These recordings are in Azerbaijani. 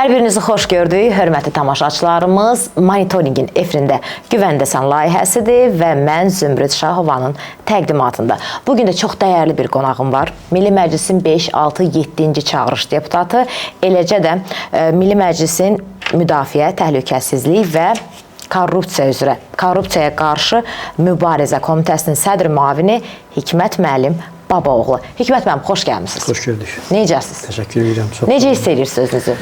Hər birinizi xoş gördük, hörmətli tamaşaçılarımız. Monitoringin efirində Güvəndəsən layihəsidir və mən Zümrüd Şahovanın təqdimatında. Bugün də çox dəyərli bir qonağım var. Milli Məclisin 5, 6, 7-ci çağırış deputatı, eləcə də Milli Məclisin Müdafiə, Təhlükəsizlik və Korrupsiyaya qarşı Mübarizə Komitəsinin sədr müavini Hikmət müəllim Babaoğlu. Hikmət müəllim, xoş gəlmişsiniz. Xoş gördük. Necəsiniz? Təşəkkür edirəm. Necə hiss edirsiniz özünüzü?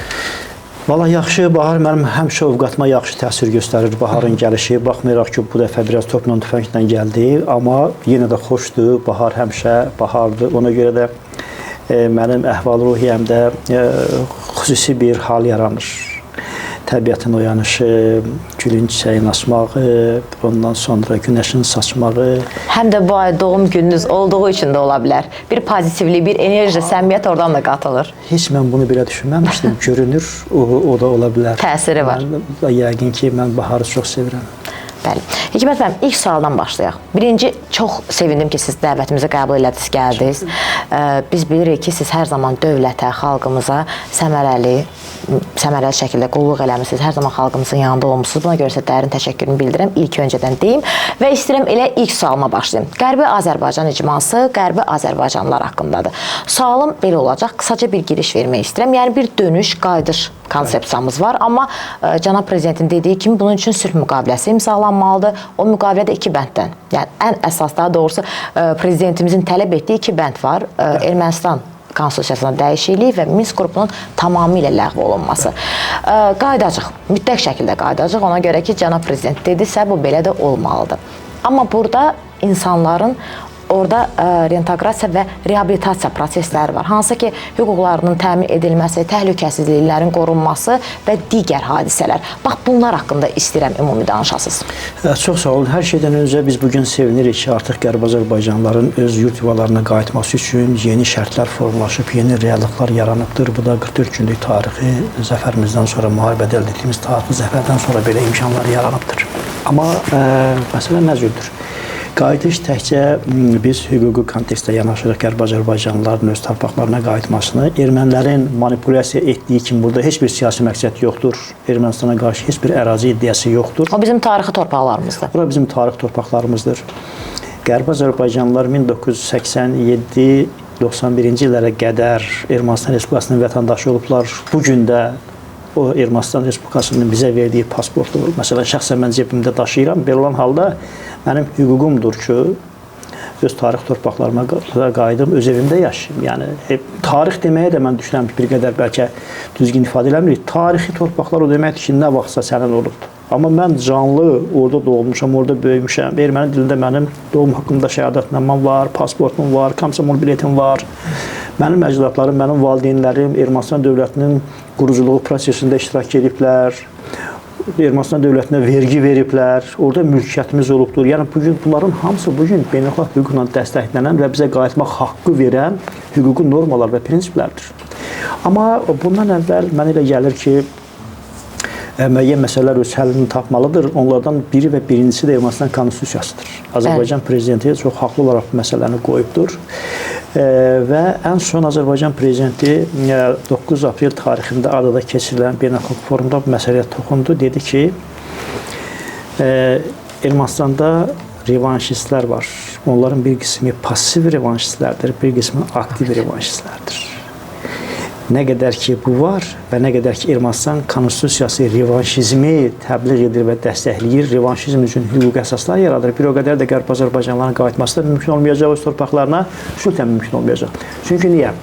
Valla yaxşı, bahar mənim həmişə ovqatıma yaxşı təsir göstərir baharın gəlişi. Baxmayaraq ki, bu dəfə biraz topla tüfənglə gəldi, amma yenə də xoşdur. Bahar həmişə bahardır. Ona görə də mənim əhval-ruhiyyəmdə xüsusi bir hal yaranır. Təbiətin oyanışı, gülün çiçəyin açmağı, ondan sonra günəşin saçmağı. Həm də bu ay doğum gününüz olduğu üçün də ola bilər. Bir pozitivlik, bir enerji, səmiyyət oradan da qatılır. Heç mən bunu belə düşünməmişdim. Görünür, o da ola bilər. Təsiri var. Yəqin ki, mən baharı çox sevirəm. Bəli. Hikmət müəllim, ilk sualdan başlayaq. Birinci, çox sevindim ki, siz dəvətimizi qəbul elədiniz, gəldiniz. Biz bilirik ki, siz hər zaman dövlətə, xalqımıza səmərəli şəkildə qulluq eləmişsiniz. Hər zaman xalqımızın yanında olmuşsunuz. Buna görə sizə dərin təşəkkürümü bildirirəm. İlk öncədən deyim və istəyirəm elə ilk sualıma başlayım. Qərbi Azərbaycan icması Qərbi Azərbaycanlılar haqqındadır. Sualım belə olacaq. Qısaca bir giriş vermək istəyirəm. Yəni bir dönüş, qayıdış konsepsiyamız var. Amma cənab prezidentin dediyi kimi bunun üçün sülh müqaviləsi imzalanmalıdır. O müqavilədə iki bənddən, yəni ən əsas, daha doğrusu prezidentimizin tələb etdiyi iki bənd var. Ermənistan konstitusiyasına dəyişiklik və Minsk qrupunun tamamilə ləğv olunması. Qaydacıq, mütləq şəkildə qaydacıq. Ona görə ki, cənab prezident dedisə, bu belə də olmalıdır. Amma burada insanların orada reinteqrasiya və reabilitasiya prosesləri var. Hansı ki, hüquqlarının təmin edilməsi, təhlükəsizliklərin qorunması və digər hadisələr. Bax, bunlar haqqında istəyirəm ümumi danışasınız. Çox sağ olun. Hər şeydən öncə biz bugün sevinirik ki, artıq Qərbi Azərbaycanlıların öz yurt yuvalarına qayıtması üçün yeni şərtlər formalaşıb, yeni reallıqlar yaranıbdır. Bu da 44 günlük tarixi zəfərimizdən sonra, müharibədə əldə etdiyimiz tarixi zəfərdən sonra belə imkanlar yaranıbdır. Amma məsələ nə cürdür? Qayıdış təkcə biz hüquqi kontekstdə yanaşırıq Qərbi Azərbaycanlıların öz torpaqlarına qayıtmasını. Ermənilərin manipulyasiya etdiyi kimi burada heç bir siyasi məqsəd yoxdur. Ermənistana qarşı heç bir ərazi iddiası yoxdur. O bizim tarixi torpaqlarımızdır. Bura bizim tarix torpaqlarımızdır. Qərbi Azərbaycanlılar 1987-91-ci illərə qədər Ermənistan Respublikasının vətəndaşı olublar. Bugün də o Ermənistan Respublikasının bizə verdiyi pasportu, məsələn, şəxsən mən cebimdə daşıyıram. Belə olan halda mənim hüququmdur ki, öz tarix torpaqlarıma qayıdım, öz evimdə yaşayayım. Yəni, tarix deməyə də mən düşünürəm bir qədər bəlkə düzgün ifadə eləmirik. Tarixi torpaqlar o deməkdir ki, nə vaxtsa sənin olubdur. Amma mən canlı orada doğulmuşam, orada böyümüşəm. Erməni dilində mənim doğum haqqında şəhadətnaməm var, pasportum var, komsomol biletim var. Mənim əcdadlarım, mənim valideynlərim Ermənistan dövlətinin quruculuğu prosesində iştirak ediblər. Ermənistan dövlətinə vergi veriblər. Orada mülkiyyətimiz olubdur. Yəni bunların hamısı bugün beynəlxalq hüquqla dəstəklənən və bizə qayıtmaq haqqı verən hüquqi normalar və prinsiplərdir. Amma bundan əvvəl mənə elə gəlir ki, müəyyən məsələlər öz həllini tapmalıdır. Onlardan biri və birincisi də Ermənistan konstitusiyasıdır. Azərbaycan prezidenti çox haqlı olaraq bu məsələni qoyubdur. Və ən son Azərbaycan prezidenti 9 aprel tarixində adada keçirilən beynəlxalq forumda bu məsələyə toxundu. Dedi ki, Ermənistanda revanşistlər var. Onların bir qismi pasiv revanşistlərdir, bir qismi aktiv revanşistlərdir. Nə qədər ki, bu var və nə qədər ki, Ermənistan konstitusiyası revanşizmi təbliğ edir və dəstəkləyir, revanşizm üçün hüquqi əsaslar yaradır. Bir o qədər də Qərbi Azərbaycanlıların qayıtması da mümkün olmayacaq, öz torpaqlarına xüsusən mümkün olmayacaq. Çünki niyə?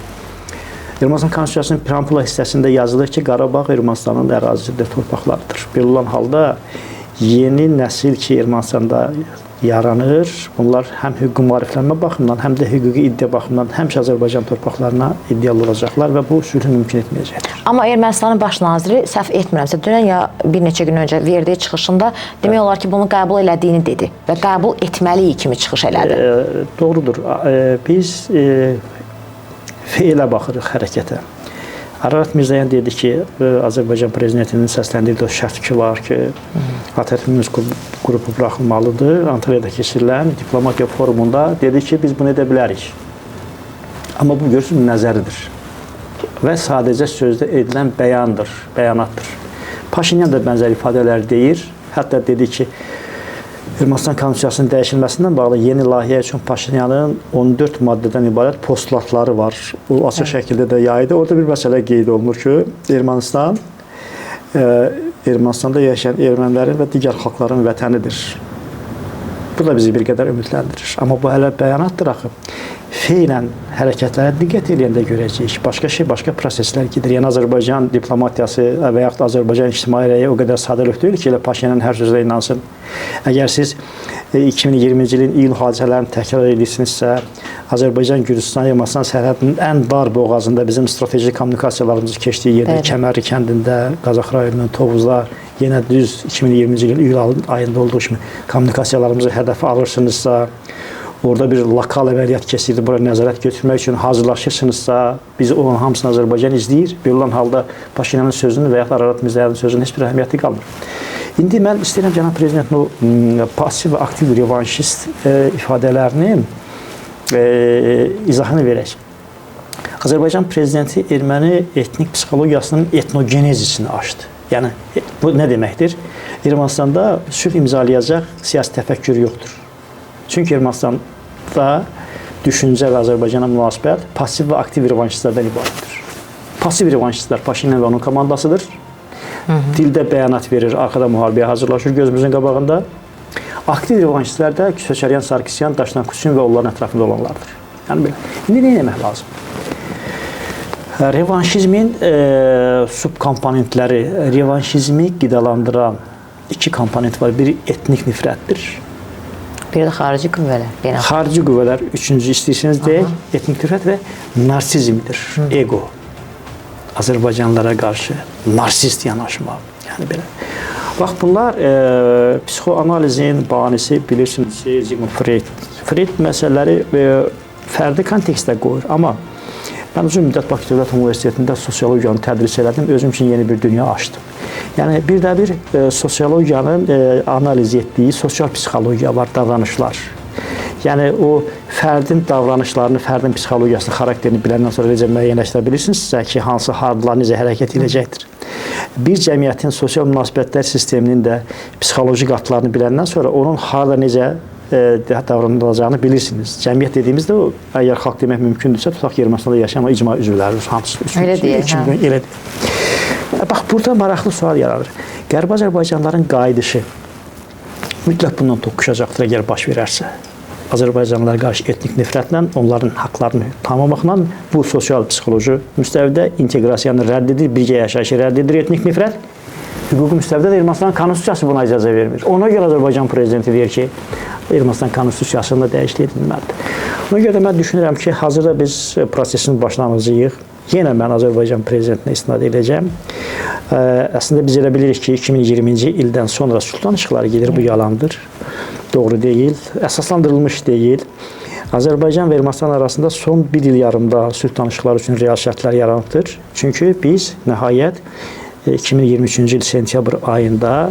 Ermənistan konstitusiyasının preambula hissəsində yazılır ki, Qarabağ Ermənistanın ərazisidir, torpaqlarıdır. Belə olan halda yeni nəsil ki, Ermənistanda yaranır. Bunlar həm hüquqi maariflənmə baxımından, həm də hüquqi iddia baxımından həmişə Azərbaycan torpaqlarına iddialı olacaqlar və bu sülhü mümkün etməyəcəkdir. Amma Ermənistanın baş naziri, səhv etmirəmsə, dünən ya bir neçə gün öncə verdiyi çıxışında demək olar ki, bunu qəbul elədiyini dedi və qəbul etməliyik kimi çıxış elədi. Doğrudur. Biz feilə baxırıq hərəkətə. Ararat Mirzoyan dedi ki, Azərbaycan prezidentinin səsləndirdiyi o şərt ki var ki, ATƏT Minsk qrupu buraxılmalıdır. Antalyada keçirilən diplomatiya forumunda dedi ki, biz bunu edə bilərik. Amma bu görürsünüz nəzəridir. və sadəcə sözdə edilən bəyanatdır. Paşinyan da bənzər ifadələr deyir. Hətta dedi ki, Ermənistan konstitusiyasının dəyişilməsindən bağlı yeni layihə üçün Paşinyanın 14 maddədən ibarət postulatları var. Bu açıq şəkildə də yaydı. Orada bir məsələ qeyd olunur ki, Ermənistanda yaşayan ermənilərin və digər xalqların vətənidir. Bu da bizi bir qədər ümidləndirir. Amma bu hələ bəyanatdır axı. Feylən hərəkətlərə diqqət edəndə görəcəyik. Başqa proseslər gedir. Yəni Azərbaycan diplomatiyası və yaxud Azərbaycan ictimai rəyi o qədər sadəlövh deyil ki, elə Paşinyanın hər sözünə inansın. Əgər siz 2020-ci ilin iyul hadisələrini təkrar edirsinizsə, Azərbaycan Gürcüstan Ermənistan sərhədinin ən dar boğazında bizim strateji kommunikasiyalarımız keçdiyi yerdə, Kəmərli kəndində, Qazax rayonunun Tovuzda yenə düz 2020-ci ilin iyul ayında olduğu kimi kommunikasiyalarımızı hədəfə alırsınızsa, orada bir lokal əməliyyat keçirdi, bura nəzarət götürmək üçün hazırlaşırsınızsa, biz onun hamısını Azərbaycan izləyir. Belə olan halda Paşinyanın sözünün və ya Ararat Mirzəyevin sözünün heç bir əhəmiyyəti qalmır. İndi mən istəyirəm cənab prezidentin o pasiv və aktiv revanşist ifadələrinin izahını verək. Azərbaycan prezidenti erməni etnik psixologiyasının etnogenezisini açdı. Yəni, bu nə deməkdir? Ermənistanda sülh imzalayacaq siyasi təfəkkür yoxdur. Çünki Ermənistanda düşüncə və Azərbaycana münasibət pasiv və aktiv revanşistlərdən ibarətdir. Pasiv revanşistlər Paşinyan və onun komandasıdır. Dildə bəyanat verir, arxada müharibəyə hazırlaşır gözümüzün qabağında. Aktiv revanşistlər də Köçəryan, Sarkisyan, Daşnan Kuçin və onların ətrafında olanlardır. Yəni belə. İndi nə etmək lazım? Revanşizmin subkomponentləri, revanşizmi qidalandıran iki komponent var. Biri etnik nifrətdir. Bir də xarici qüvvələr. Xarici qüvvələr, üçüncü istəyirsiniz deyək, etnik nifrət və narsizmdir, ego. Azərbaycanlılara qarşı narsist yanaşma. Yəni belə. Bax, bunlar psixoanalizin banisi, bilirsiniz, Sigmund Freud. Freud məsələləri fərdi kontekstdə qoyur. Amma mən uzun müddət Bakı Dövlət Universitetində sosiologiyanı tədris elədim, özüm üçün yeni bir dünya açdım. Yəni, bir də bir sosiologiyanın analiz etdiyi sosial psixologiya var, davranışlar. Yəni, o fərdin davranışlarını, fərdin psixologiyasını, xarakterini biləndən sonra necə müəyyənləşdirə bilirsinizsə ki, hansı hardılar necə hərəkət edəcəkdir. Bir cəmiyyətin sosial münasibətlər sisteminin də psixoloji qatlarını biləndən sonra onun harada necə davranılacağını bilirsiniz. Cəmiyyət dediyimizdə o, əgər xalq demək mümkündürsə, tutaq Ermənistanda yaşayan o icma üzvləri, hansı? Elə deyək, hə. Elə deyək. Bax, burada maraqlı sual yaradır. Qərbi Azərbaycanlıların qayıdışı mütləq bundan toqquşacaqdır, əgər baş verərsə. Azərbaycanlılara qarşı etnik nifrətlə, onların haqlarını tanımamaqla bu sosial psixoloji müstəvidə inteqrasiyanı rədd edir, birgə yaşayışı rədd edir etnik nifrət. Hüquqi müstəvidə də Ermənistan konstitusiyası buna icazə vermir. Ona görə Azərbaycan prezidenti deyir ki, Ermənistan konstitusiyasında dəyişiklik edilməlidir. Ona görə də mən düşünürəm ki, hazırda biz prosesin başlanğıcıyıq. Yenə mən Azərbaycan prezidentinə istinad edəcəm. Əslində biz elə bilirik ki, 2020-ci ildən sonra sülh danışıqları gedir, bu yalandır. Doğru deyil, əsaslandırılmış deyil. Azərbaycan və Ermənistan arasında son bir il yarımda sülh danışıqları üçün real şərtlər yaranıbdır. Çünki biz nəhayət 2023-cü il sentyabr ayında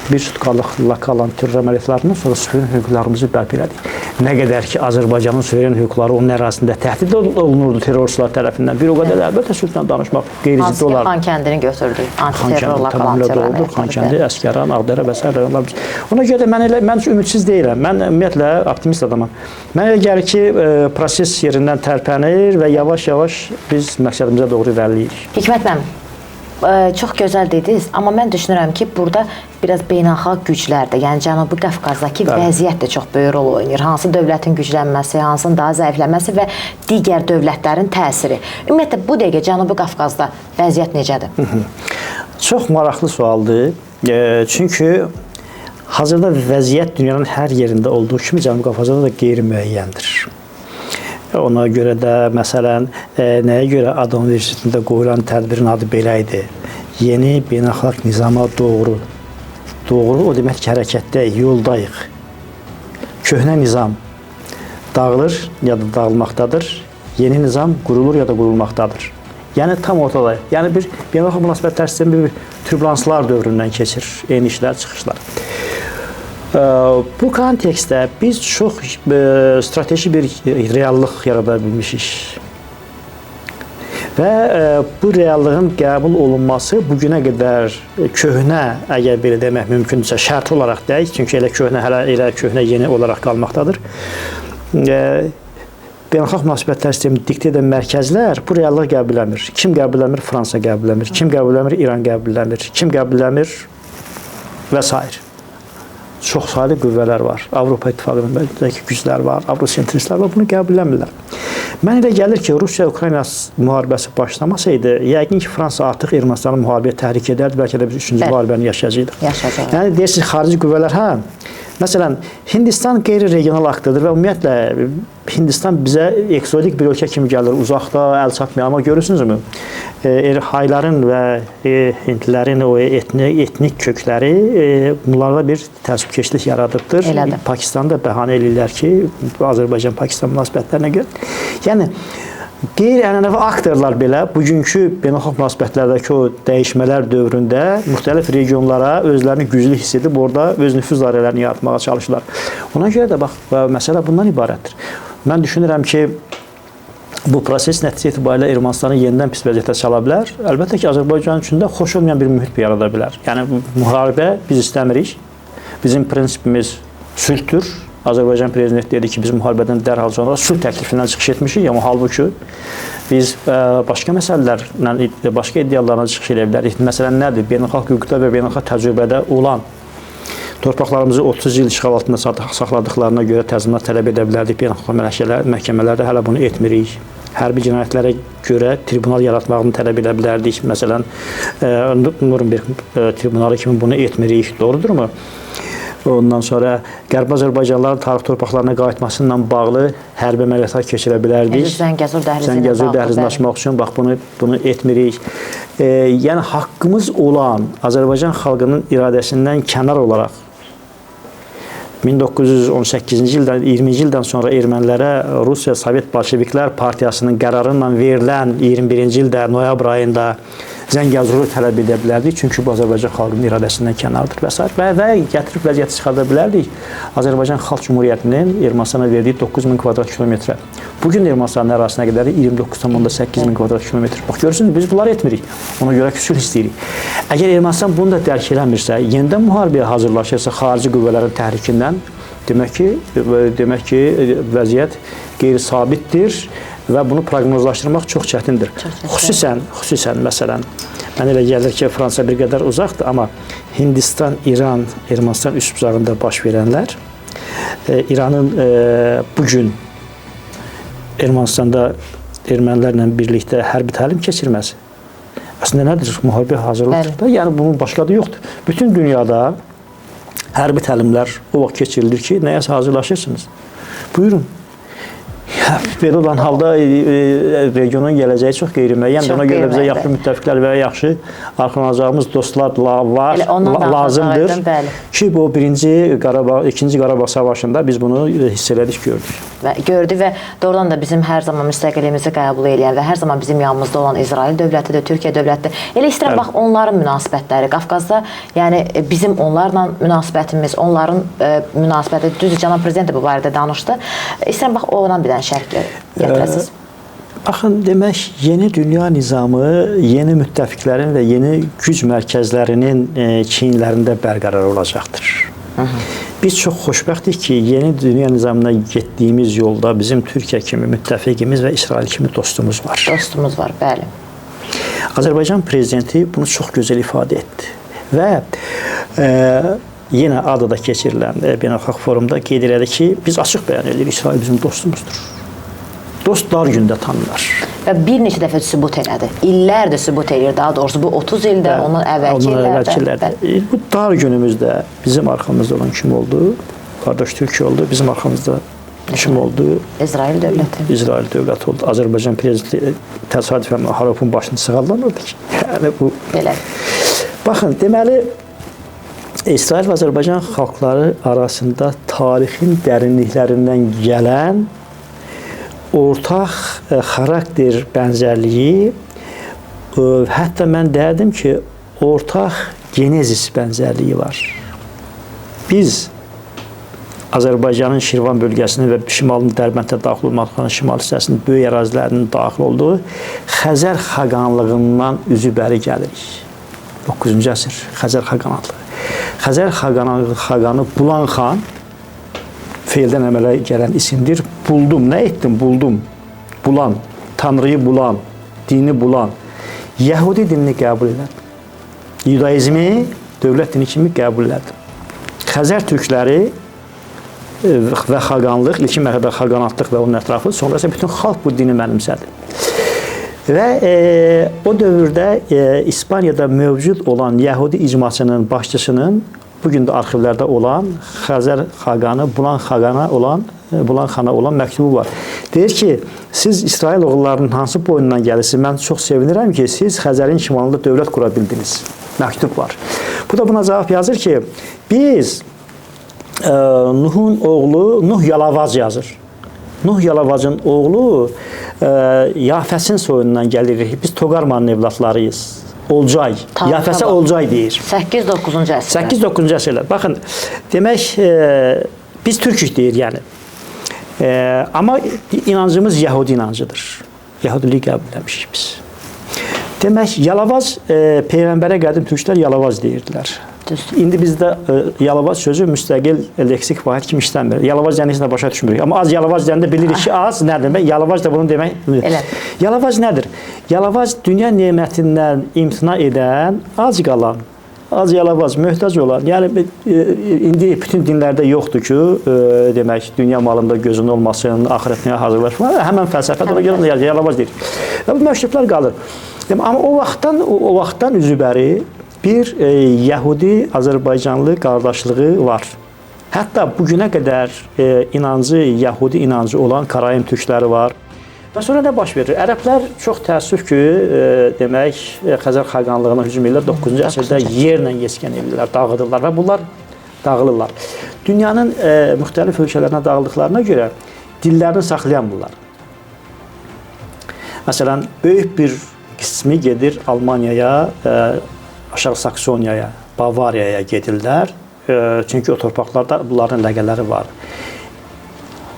bir sutkalıq kalan terror əməliyyatlarından sonra suveren hüquqlarımızı bərpa elədik. Nə qədər ki, Azərbaycanın suveren hüquqları onun ərazisində təhdid olunurdu terrorçular tərəfindən. Bir o qədər əlbəttə sülhlə danışmaq qeyri-ciddi olardı. Xan kəndini götürdük, antiterrorla kalan terror əməliyyatları. Xan kəndi, Əsgəran, Ağdərə və s. rayonlarımız. Ona görə də mən ümidsiz deyiləm. Mən ümumiyyətlə optimist adamam. Mənə elə gəlir ki, proses yerindən tərpənir və yavaş-yavaş biz məqsədimizə doğru irəliləyirik. Hikmət müəllim, çox gözəl dediniz, amma mən düşünürəm ki, burada biraz beynəlxalq güclər də, yəni Cənubi Qafqazdakı vəziyyət də çox böyük rol oynayır. Hansı dövlətin güclənməsi, hansının daha zəifləməsi və digər dövlətlərin təsiri. Ümumiyyətlə, bu dəqiqə Cənubi Qafqazda vəziyyət necədir? Çox maraqlı sualdır. Çünki hazırda vəziyyət dünyanın hər yerində olduğu kimi Cənubi Qafqazda da qeyri-müəyyəndir. Ona görə də, məsələn, nəyə görə Adam Universitetində qoyulan tədbirin adı belə idi? Yeni beynəlxalq nizama doğru. Doğru, o demək ki, hərəkətdəyik, yoldayıq. Köhnə nizam dağılır ya da dağılmaqdadır. Yeni nizam qurulur ya da qurulmaqdadır. Yəni, tam ortadayıq. Yəni, bir beynəlxalq münasibətlər sistemi bir türbulanslar dövründən keçir, enişlər, çıxışlar. Bu kontekstdə biz çox strateji bir reallıq yarada bilmişik. Və bu reallığın qəbul olunması bu günə qədər köhnə, əgər belə demək mümkündürsə, şərt olaraq deyək, çünki elə köhnə yeni olaraq qalmaqdadır. Beynəlxalq münasibətlər sistemini diktə edən mərkəzlər bu reallığı qəbul etmir. Kim qəbul etmir? Fransa qəbul etmir. Kim qəbul etmir? İran qəbul etmir. Kim qəbul etmir? Və s. Çox saylı qüvvələr var. Avropa İttifaqındakı güclər var, avrosentristlər var. Bunu qəbul etmirlər. Mən elə gəlir ki, Rusiya-Ukrayna müharibəsi başlamasaydı, yəqin ki, Fransa artıq Ermənistanı müharibəyə təhrik edərdi. Bəlkə də biz 3-cü müharibəni yaşayacaqdıq. Yəni, deyirsiniz, xarici qüvvələr, hə? Məsələn, Hindistan qeyri-regional aktördür və ümumiyyətlə Hindistan bizə eksotik bir ölkə kimi gəlir, uzaqda, əl çatmıyor. Amma görürsünüzmü? Hayların və Hindlilərin o etnik kökləri bunlarda bir təəssübkeşlik yaradıbdır. Pakistanda bəhanə edirlər ki, Azərbaycan-Pakistan münasibətlərinə görə. Yəni, qeyri-ənənəvi aktorlar belə bugünkü beynəlxalq münasibətlərdəki o dəyişmələr dövründə müxtəlif regionlara özlərini güclü hiss edib orada öz nüfuz dairələrini yaratmağa çalışırlar. Ona görə də bax, məsələ bundan ibarətdir. Mən düşünürəm ki, bu proses nəticə etibarilə Ermənistanı yenidən pis vəziyyətə sala bilər. Əlbəttə ki, Azərbaycan üçün də xoş olmayan bir mühit yarada bilər. Yəni, müharibə biz istəmirik. Bizim prinsipimiz sülhdür. Azərbaycan prezidenti dedi ki, biz müharibədən dərhal sonra sülh təklifindən çıxış etmişik, amma halbuki biz başqa məsələlərlə, başqa iddialarına çıxış edə bilərik. Məsələn, nədir? Beynəlxalq hüquqda və beynəlxalq təcrübədə olan torpaqlarımızı 30 il işğal altında saxladıqlarına görə təzminat tələb edə bilərdik. Beynəlxalq məhkəmələrdə hələ bunu etmirik. Hərbi cinayətlərə görə tribunal yaratmağını tələb edə bilərdik. Məsələn, Nürnberg tribunalı kimi bunu etmirik. Doğrudurmu? Ondan sonra Qərbi Azərbaycanlıların tarix torpaqlarına qayıtmasıyla bağlı hərbi əməliyyatlar keçirə bilərdik. Zəngəzur dəhlizini açmaq üçün bax bunu etmirik. Yəni haqqımız olan Azərbaycan xalqının iradəsindən kənar olaraq 1918-ci ildən 20-ci ildən sonra ermənilərə Rusiya Sovet Bolşeviklər Partiyasının qərarıyla verilən 21-ci ildə noyabr ayında Zəngəzuru tələb edə bilərdik. Çünki bu Azərbaycan xalqının iradəsindən kənardır və s. Və gətirib vəziyyəti çıxarda bilərdik. Azərbaycan Xalq Cumhuriyyətinin Ermənistana verdiyi 9000 kvadrat kilometrə. Bugün Ermənistanın ərazisinə qədər 29,8 min kvadrat kilometr. Bax, görürsünüz, biz bunları etmirik. Ona görə ki, sülh istəyirik. Əgər Ermənistan bunu da dərk eləmirsə, yenidən müharibəyə hazırlaşırsa xarici qüvvələrin təhrikindən, demək ki, vəziyyət qeyri-sabitdir və bunu proqnozlaşdırmaq çox çətindir. Xüsusən, məsələn, mən elə gəlir ki, Fransa bir qədər uzaqdır, amma Hindistan, İran, Ermənistan üst bucağında baş verənlər, İranın bugün Ermənistanda ermənilərlə birlikdə hərbi təlim keçirməsi əslində nədir? Müharibə hazırlıqdır da, yəni bunun başqa da yoxdur. Bütün dünyada hərbi təlimlər o vaxt keçirilir ki, nəyəsə hazırlaşırsınız. Buyurun. Belə olan halda regionun gələcəyi çox qeyri-müəyyəndir. Ona görə bizə yaxşı müttəfiqlər və yaxşı arxalanacağımız dostlar var, lazımdır ki, bu ikinci Qarabağ savaşında biz bunu hiss elədik, gördük və doğrudan da bizim hər zaman müstəqilliyimizi qəbul edən və hər zaman bizim yanımızda olan İsrail dövlətidir, Türkiyə dövlətidir. Elə istəyirəm, bax, onların münasibətləri, Qafqazda, yəni bizim onlarla münasibətimiz, onların münasibəti, düzdür, cənab prezident də bu barədə danışdı. İstəyirəm, bax, oradan bir dənə şərh gətirəsiniz. Baxın, demək, yeni dünya nizamı yeni müttəfiqlərin və yeni güc mərkəzlərinin çiyinlərində bərqərar olacaqdır. Biz çox xoşbəxtik ki, yeni dünya nizamına getdiyimiz yolda bizim Türkiyə kimi müttəfiqimiz və İsrail kimi dostumuz var. Dostumuz var, bəli. Azərbaycan prezidenti bunu çox gözəl ifadə etdi və yenə adada keçirilən beynəlxalq forumda qeyd elədi ki, biz açıq bəyan edirik, İsrail bizim dostumuzdur. Dost dar gündə tanınır. Və bir neçə dəfə sübut elədi. İllərdir sübut edir, daha doğrusu bu 30 ildə, onun əvvəlki illərdə. Bu dar günümüzdə bizim arxamızda olan kim oldu? Qardaş Türkiyə oldu. Bizim arxamızda kim oldu? İsrail dövləti. İsrail dövləti oldu. Azərbaycan prezidenti təsadüfən Harapun başını sığallanırdı ki. Yəni bu... Belə. Baxın, deməli, İsrail və Azərbaycan xalqları arasında tarixin dərinliklərindən gələn ortaq xarakter bənzərliyi, hətta mən deyərdim ki, ortaq genezis bənzərliyi var. Biz Azərbaycanın Şirvan bölgəsinin və şimalın Dərbənddə daxil olmaqla şimal hissəsinin böyük ərazilərinin daxil olduğu Xəzər xaqanlığından üzü bəri gəlirik. 9-cu əsr Xəzər xaqanlığı. Xəzər xaqanı Bulan xan feildən əmələ gələn isimdir. Buldum, nə etdim? Buldum. Bulan, Tanrıyı bulan, dini bulan. Yəhudi dinini qəbul elədim. Yudaizmi dövlət dini kimi qəbul elədim. Xəzər türkləri və xaqanlıq, ilkin mərhələdə xaqanatlıq və onun ətrafı, sonra isə bütün xalq bu dini mənimsədi. Və o dövrdə İspaniyada mövcud olan Yəhudi icmaçının başçısının bugün də arxivlərdə olan Xəzər xaqanı, Bulan xana olan məktubu var. Deyir ki, siz İsrail oğullarının hansı boyundan gəlirsiniz? Mən çox sevinirəm ki, siz Xəzərin şimalında dövlət qura bildiniz. Məktub var. Bu da buna cavab yazır ki, biz Nuhun oğlu Nuh Yalavaz yazır. Nuh Yalavazın oğlu Yafəsin soyundan gəlirik. Biz Toqarmanın evlatlarıyız. Olcay. Yafəsə Olcay deyir. 8-9-cu əsrlər. 8-9-cu əsrlər. Baxın, demək biz türkük deyir yəni. Amma inancımız Yəhudi inancıdır. Yəhudiliyi qəbul etmişik biz. Demək, Yalavaz Peyğəmbərə qədim türklər Yalavaz deyirdilər. İndi bizdə Yalavaz sözü müstəqil leksik vahid kimi işlənmir. Yalavaz yəni heç nə başa düşmürük. Amma az Yalavaz deyəndə bilirik ki, az nədir? Yalavaz da bunu demək. Yalavaz nədir? Yalavaz dünya nemətindən imtina edən, az qalan, az Yalavaz, möhtac olan. Yəni indi bütün dinlərdə yoxdur ki, demək, dünya malında gözün olmasın, axirətinə hazırlaşma. Həmən fəlsəfə ona görə Yalavaz deyir. Və bu məktublar qalır. Amma o vaxtdan üzübəri bir Yəhudi-Azərbaycanlı qardaşlığı var. Hətta bugünə qədər inancı, Yəhudi inancı olan Karaim türkləri var. Və sonra nə baş verir? Ərəblər çox təəssüf ki, demək, Xəzər xaqanlığına hücum edirlər. 9-cu əsrdə yerlə yeskən edirlər, dağıdırlar və bunlar dağılırlar. Dünyanın müxtəlif ölkələrinə dağıldıqlarına görə dillərini saxlayanmırlar. Məsələn, böyük bir qismi gedir Almaniyaya, Aşağı Saksoniyaya, Bavariyaya gedirlər. Çünki o torpaqlarda bunların ləqələri var.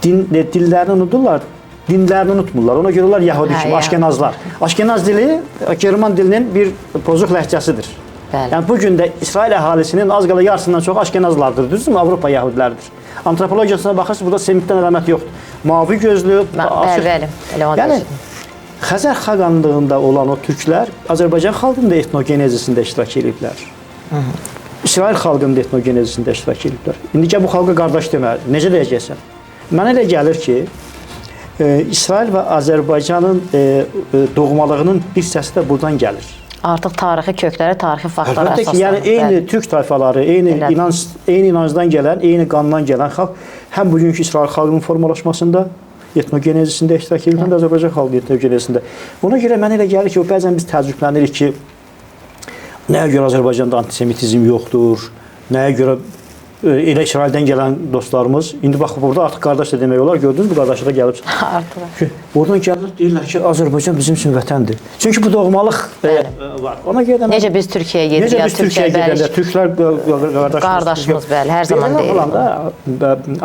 Dillərini unudurlar, dinlərini unutmurlar. Ona görə onlar Yəhudi kimi, Aşkenazlar. Aşkenaz dili German dilinin bir pozuq ləhcəsidir. Yəni bugün də İsrail əhalisinin az qala yarısından çox Aşkenazlardır, düzdürmü? Avropa Yəhudiləridir. Antropologiyasına baxırsınız, burada Semitdən əlamət yoxdur. Mavi gözlü, Bəli, elə onu yəni Xəzər xaqanlığında olan o türklər Azərbaycan xalqının da etnogenezisində iştirak ediblər. İsrail xalqının da etnogenezisində iştirak ediblər. İndicə bu xalqa qardaş demə, necə deyəcəksən? Mənə elə gəlir ki, İsrail və Azərbaycanın doğmalığının bir səsi də buradan gəlir. Artıq tarixi kökləri, tarixi faktlar əsaslanır. Yəni eyni türk tayfaları, eyni inancdan gələn, eyni qandan gələn xalq həm bugünkü İsrail xalqının formalaşmasında, etnogenezisində iştirak edir, həm də Azərbaycan xalqı etnogenezisində. Ona görə mənə elə gəlir ki, bəzən biz təəccüblənirik ki, nəyə görə Azərbaycanda antisemitizm yoxdur, nəyə görə elə İsraildən gələn dostlarımız, indi bax, burada artıq qardaş da demək olar, gördünüz, bu qardaşlığa gəlib. Artıq. Oradan gəlib, deyirlər ki, Azərbaycan bizim üçün vətəndir. Çünki bu doğmalıq var. Ona görə də necə biz Türkiyəyə gedirik, necə biz Türkiyəyə gedəndə, türklər qardaşımız, bəli, hər zaman deyil. Olanda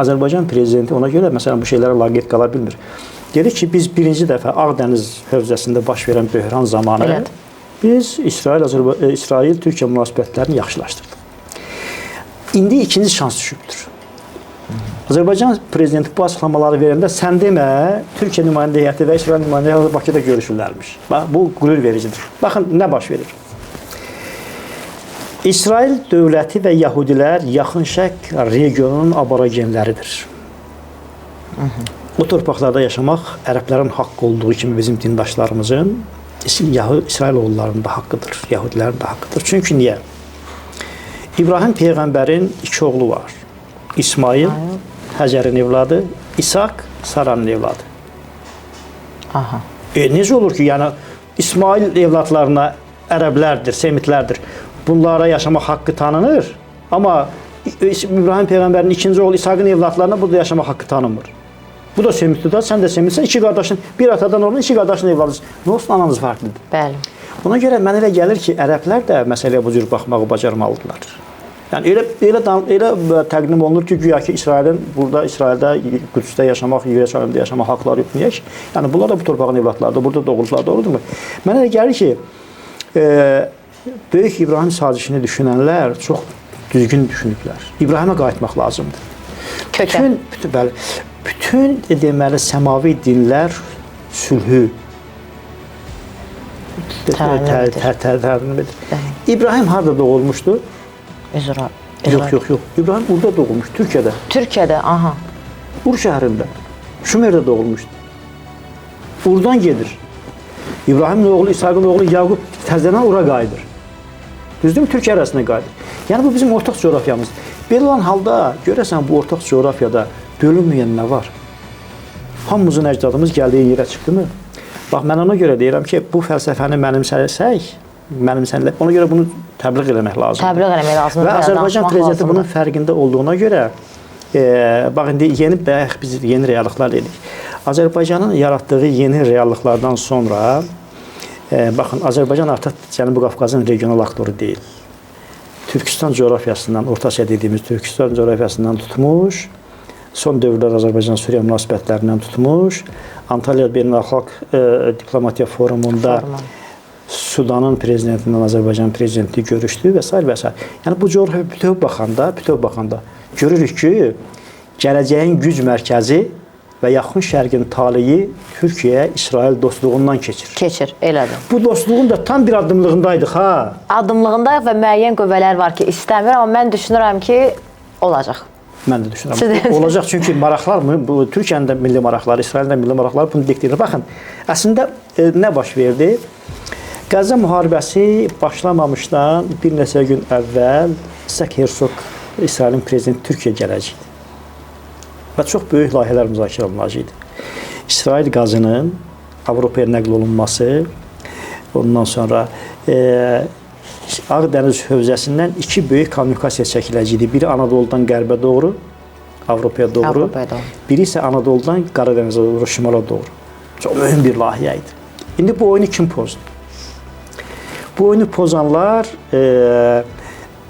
Azərbaycan prezidenti ona görə məsələn bu şeylərə laqeyd qala bilmir. Dedi ki, biz birinci dəfə Ağdəniz hövzəsində baş verən böhran zamanı biz İsrail-Türkiyə münasibətlərini yaxşılaşdırdıq. İndi ikinci şans düşübdür. Azərbaycan prezidenti bu açıqlamaları verəndə sən demə, Türkiyə nümayəndə heyəti və İsrail nümayəndə heyəti Bakıda görüşürlərmiş. Bu qürur vericidir. Baxın, nə baş verir? İsrail dövləti və Yəhudilər Yaxın Şərq regionunun aborigenləridir. O torpaqlarda yaşamaq ərəblərin haqqı olduğu kimi bizim dindaşlarımızın İsrail oğullarının da haqqıdır, Yəhudilərin də haqqıdır. Çünki niyə? İbrahim Peyğəmbərin iki oğlu var. İsmail, Həcərin evladı, İsaq, Saranın evladı. Necə olur ki, yəni İsmail evladlarına ərəblərdir, semitlərdir. Bunlara yaşamaq haqqı tanınır, amma İbrahim Peyğəmbərin ikinci oğlu İsaqın evladlarına burada yaşamaq haqqı tanınmır. Bu da semitdir, sən də semitsən, iki qardaşın, bir atadan olan iki qardaşın evladısın. Nə olsun, ananız farklıdır. Bəli. Ona görə mənə elə gəlir ki, ərəblər də məsələyə bu cür baxmağı bacarmalıdırlar. Yəni elə təqdim olunur ki, güya ki İsraildə, Qüdsdə yaşamaq, Yeruşalimdə yaşamaq haqları yox. Niyə ki? Yəni bunlar da bu torpağın evlatlarıdır, burada doğulublar, doğrudurmu? Mənə elə gəlir ki, Böyük İbrahim sazişini düşünənlər çox düzgün düşünüblər. İbrahimə qayıtmaq lazımdır. Kökən. Bütün deməli səmavi dinlər sülhü təmin edir. İbrahim harda doğulmuşdu? Yox. İbrahim burada doğulmuş, Türkiyədə. Türkiyədə, aha. Ur şəhərində. Şumerdə doğulmuşdu. Urdan gedir. İbrahimin oğlu, İshaqın oğlu Yaqub təzədən ora qayıdır. Düzdürmü? Türkiyə arasında qayıdır. Yəni bu bizim ortaq coğrafiyamızdır. Belə olan halda görəsən bu ortaq coğrafiyada bölünməyən nə var? Hamımızın əcdadımız gəldiyi yerə çıxdımı? Bax, mən ona görə deyirəm ki, bu fəlsəfəni mənimsəsək, ona görə bunu təbliğ eləmək lazımdır. Təbliğ eləmək lazımdır. Və Azərbaycan prezidenti bunun fərqində olduğuna görə, bax, indi biz yeni reallıqlar dedik. Azərbaycanın yaratdığı yeni reallıqlardan sonra, baxın, Azərbaycan artıq Cənubi Qafqazın regional aktoru deyil. Türkistan coğrafiyasından, Orta Asiya dediyimiz Türkistan coğrafiyasından tutmuş, son dövrlər Azərbaycan-Suriya münasibətlərindən tutmuş, Antalya Beynəlxalq Diplomatiya Forumunda Sudanın prezidentindən Azərbaycan prezidenti görüşdü və s. və s. Yəni bu coğrafiya bütöv baxanda görürük ki, gələcəyin güc mərkəzi və yaxın şərqin taleyi Türkiyə-İsrail dostluğundan keçir. Keçir, elədir. Bu dostluğun da tam bir addımlığındaydıq, ha? Addımlığındayıq və müəyyən qüvvələr var ki, istəmir, amma mən düşünürəm ki, olacaq. Mən də düşünürəm. Olacaq, çünki maraqlar mı? Bu Türkiyənin də milli maraqları, İsrailin də milli maraqları bunu diktəyir. Baxın, əslində nə baş verdi? Qəzza müharibəsi başlamamışdan bir neçə gün əvvəl İshak Herzog, İsrailin prezidenti Türkiyə gələcəkdi. Və çox böyük layihələr müzakirə olunacaqdı. İsrail qazının Avropaya nəql olunması, ondan sonra Ağdəniz hövzəsindən iki böyük kommunikasiya çəkiləcəkdi. Biri Anadoludan qərbə doğru, Avropaya doğru, biri isə Anadoludan Qaradənizə doğru, şimala doğru. Çox mühüm bir layihə idi. İndi bu oyunu kim pozdu? Bu oyunu pozanlar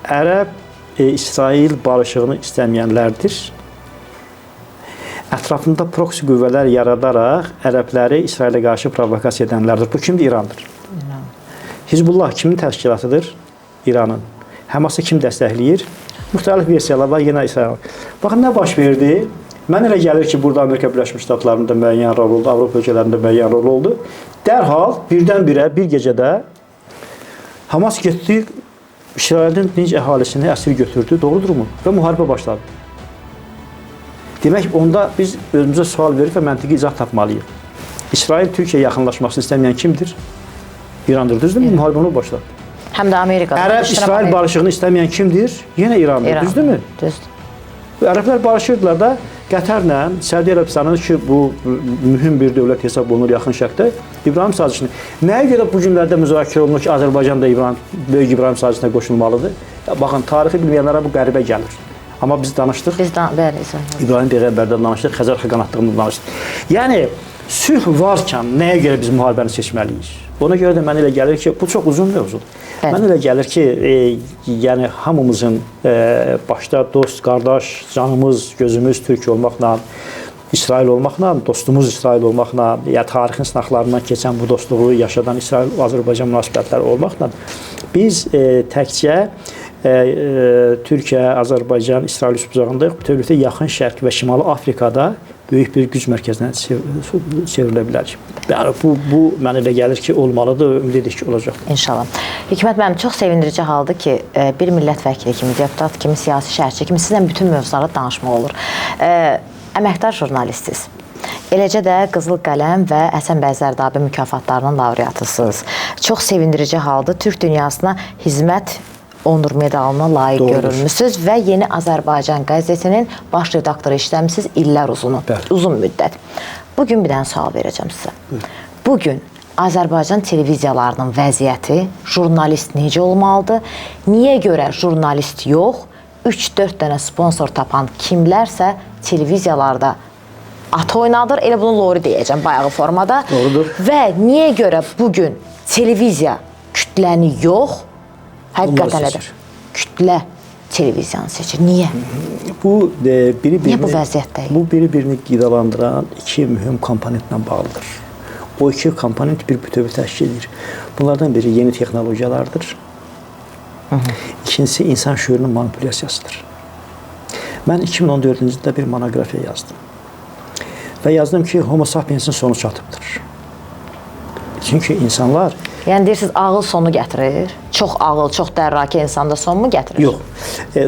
Ərəb-İsrail barışığını istəməyənlərdir. Ətrafında proksi qüvvələr yaradaraq ərəbləri İsrailə qarşı provokasiya edənlərdir. Bu kimdir? İrandır. Hizbullah kimin təşkilatıdır? İranın. Həması kim dəstəkləyir? Müxtəlif versiyalar var, yenə İsrail. Baxın, nə baş verdi? Mən elə gəlir ki, burada Amerika Birləşmiş Ştatlarında müəyyən rol oldu, Avropa ölkələrində müəyyən rol oldu. Dərhal, birdən-birə, bir gecədə Hamas getdi, İsrailin dinc əhalisini əsir götürdü, doğrudurmu? Və müharibə başladı. Demək, onda biz özümüzə sual verib və məntiqi izah tapmalıyıq. İsrail Türkiyə yaxınlaşmasını istəməyən kimdir? İrandır, düzdürmü? Müharibə onu başladı. Həm də Amerikada. Ərəb-İsrail barışığını istəməyən kimdir? Yenə İrandır, düzdürmü? Düzdür. Ərəblər barışırdılar da Qətərlə, Səudiyyə Ərəbistanı ki, bu mühüm bir dövlət hesab olunur yaxın şərqdə, İbrahim sazişini. Nəyə görə bu günlərdə müzakirə olunur ki, Azərbaycan da Böyük İbrahim sazişinə qoşulmalıdır? Baxın, tarixi bilməyənlərə bu qəribə gəlir. Amma biz danışdıq. İbrahim Peyğəmbərdən danışdıq, Xəzər xəqanatlığından danışdıq. Yəni, sülh varkən nəyə görə biz müharibəni seçməliyik? Ona görə də mənə elə gəlir ki, bu çox uzun mövzudur. Mənə elə gəlir ki, yəni hamımızın başda dost, qardaş, canımız, gözümüz Türk olmaqla, İsrail olmaqla, dostumuz İsrail olmaqla, ya tarixin sınaqlarından keçən bu dostluğu yaşadan İsrail-Azərbaycan münasibətləri olmaqla biz təkcə Türkiyə, Azərbaycan, İsrail üsbucağındayıq. Bütövlükdə yaxın şərq və Şimali Afrikada böyük bir güc mərkəzinə çevrilə bilər. Bu mənə elə gəlir ki, olmalıdır, ümid edik ki, olacaq. İnşallah. Hikmət müəllim, çox sevindirici haldır ki, bir millət vəkili kimi, deputat kimi, siyasi şərhçi kimi sizlə bütün mövzuları danışmaq olur. Əməkdar jurnalistsiniz. Eləcə də Qızıl Qələm və Həsən bəy Zərdabi mükafatlarının laureatısınız. Çox sevindirici haldır. Türk dünyasına hizmət onur medalına layiq görülmüsünüz və Yeni Azərbaycan qəzetinin baş redaktoru işləmisiniz illər uzun müddət. Bugün bir dənə sual verəcəm sizə. Bugün Azərbaycan televiziyalarının vəziyyəti, jurnalist necə olmalıdır? Niyə görə jurnalist yox, 3-4 dənə sponsor tapan kimlərsə televiziyalarda at oynadır, elə bunu lori deyəcəm bayağı formada. Doğrudur. Və niyə görə bugün televiziya kütləni yox, həqiqətən edir. Kütlə televiziyanı seçir? Niyə? Bu Niyə bu vəziyyətdəyik? Bu biri-birini qidalandıran iki mühüm komponentlə bağlıdır. O iki komponent bir bütövi təşkil edir. Bunlardan biri yeni texnologiyalardır. İkincisi insan şüurunun manipulyasiyasıdır. Mən 2014-cü ildə bir monoqrafiya yazdım. Və yazdım ki, Homo sapiensin sonu çatıbdır. Çünki insanlar... Yəni deyirsiniz, ağıl sonu gətirir. Çox ağıl, çox dərrakə insanda son mu gətirir? Yox.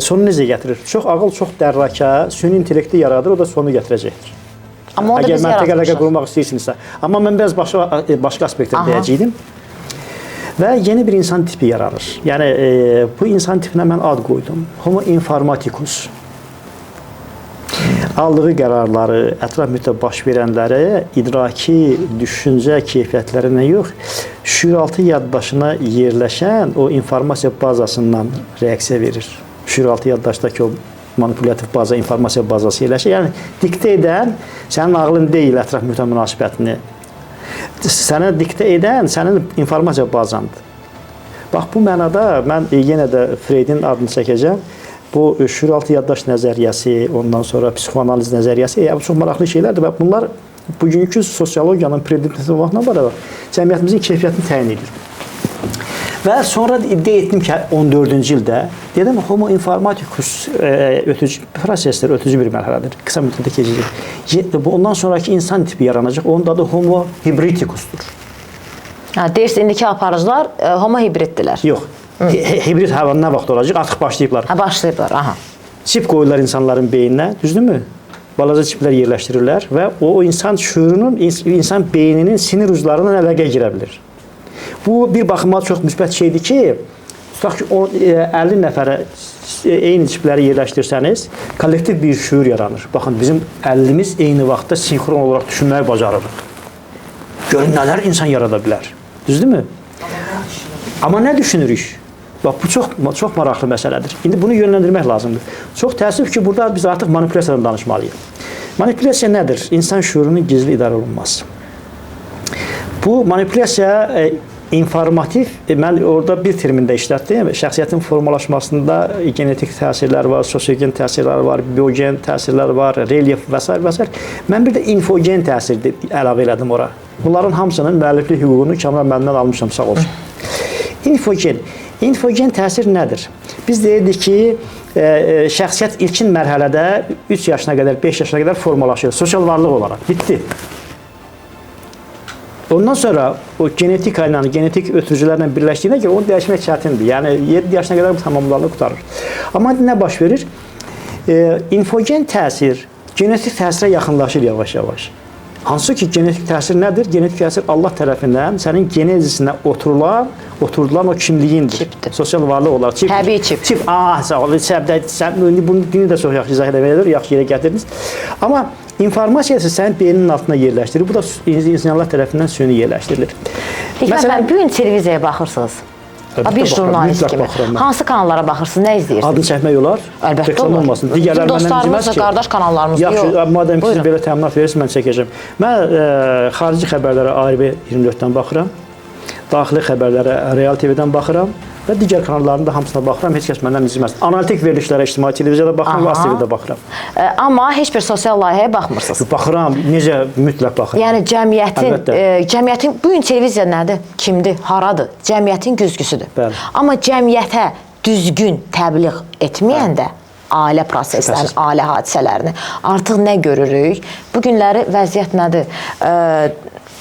Sonu necə gətirir? Çox ağıl, çox dərrakə, süni intellekti yaradır, o da sonu gətirəcəkdir. Amma onu da biz yaratmışıq. Əgər məntiq əlaqə qurmaq istəyirsinizsə. Amma mən biraz başqa aspektdən deyəcəydim. Və yeni bir insan tipi yaranır. Yəni, bu insan tipinə mən ad qoydum. Homo informaticus. Aldığı qərarları, ətraf mühitdə baş verənləri idraki, düşüncə keyfiyyətlərinə yox, şüuraltı yaddaşına yerləşən o informasiya bazasından reaksiya verir. Şüuraltı yaddaşdakı o manipulyativ baza, informasiya bazası yerləşir. Yəni, diktə edən sənin ağlın deyil ətraf mühitə münasibətini. Sənə diktə edən sənin informasiya bazandır. Bax, bu mənada mən yenə də Freydin adını çəkəcəm. Bu şüuraltı yaddaş nəzəriyyəsi, ondan sonra psixoanaliz nəzəriyyəsi, bu çox maraqlı şeylərdir və bunlar bugünkü sosiologiyanın prediktiv vaxtına bərabər cəmiyyətimizin keyfiyyətini təyin edir. Və sonra iddia etdim ki, 14-cü ildə dedim, Homo informaticus ötücü prosesdir, ötücü bir mərhələdir. Qısa müddətdə keçəcək. Ondan sonraki insan tipi yaranacaq. Onun adı Homo hibridicusdur. Deyirsiniz, indiki aparıcılar Homo hibriddirlər. Yox. Hibrid hayvan nə vaxt olacaq? Artıq başlayıblar. Başlayıblar, aha. Çip qoyurlar insanların beyninə, düzdürmü? Balaca çiplər yerləşdirirlər və o insan şüurunun, insan beyninin sinir uclarından əlaqəyə girə bilir. Bu bir baxıma çox müsbət şeydir ki, tutaq ki, 50 nəfərə eyni çipləri yerləşdirsəniz, kollektiv bir şüur yaranır. Baxın, bizim 50'miz eyni vaxtda sinxron olaraq düşünməyi bacarırıq. Görün, nələr insan yarada bilər. Düzdürmü? Amma nə düşünürük? Bax, bu çox maraqlı məsələdir. İndi bunu yönləndirmək lazımdır. Çox təəssüf ki, burada biz artıq manipulyasiyadan danışmalıyıq. Manipulyasiya nədir? İnsan şüurunun gizli idarə olunmaz. Bu manipulyasiya informativ, mən orada bir termində işlətdim. Şəxsiyyətin formalaşmasında genetik təsirlər var, sosiogen təsirlər var, biogen təsirlər var, relyef və s. və s. Mən bir də infogen təsir əlavə elədim ora. Bunların hamısının müəlliflik hüququnu Kamran məndən almışam, sağ olsun. Infogen təsir nədir? Biz deyirdik ki, şəxsiyyət ilkin mərhələdə 3 yaşına qədər, 5 yaşına qədər formalaşır. Sosial varlıq olaraq. Bitdi. Ondan sonra o genetika ilə, genetik ötürücülərlə birləşdiyinə görə onu dəyişmək çətindir. Yəni, 7 yaşına qədər bu tamamlarını qutarır. Amma nə baş verir? Infogen təsir genetik təsirə yaxınlaşır yavaş-yavaş. Hansı ki, genetik təsir nədir? Genetik təsir Allah tərəfindən sənin genezisinə oturulan o kimliyindir. Çipdir. Sosial varlıq olaraq. Təbii çip. Çip, sağ olun. Bunu dini də çox yaxşı izah edə yaxşı yerə gətirdiniz. Amma informasiyası sənin beyninin altına yerləşdirir. Bu da insanlar tərəfindən süni yerləşdirilir. Məsələn, bu gün televiziyaya baxırsınız. Bir jurnalist kimi. Hansı kanallara baxırsınız, nə izləyirsiniz? Adını çəkmək olar. Əlbəttə olur. Bizim dostlarımız da, qardaş kanallarımız da yox. Yaxşı, madəm ki, siz belə təminat verirsiniz, mən çəkəcəm. Mən xarici xəbərlərə ARB 24-dən baxıram. Daxili xəbərlərə Real TV-dən baxıram. Və digər kanallarında hamısına baxıram, heç kəs məndən izləməz. Analitik verilişlərə ictimai televiziyada baxıram, VAS TV-də baxıram. Amma heç bir sosial layihəyə baxmırsınız. Baxıram, necə mütləq baxıram. Yəni cəmiyyətin bu gün televiziya nədir? Kimdir? Haradır? Cəmiyyətin güzgüsüdür. Bəli. Amma cəmiyyətə düzgün təbliğ etməyəndə ailə proseslərini, ailə hadisələrini artıq nə görürük? Bu günləri vəziyyət nədir?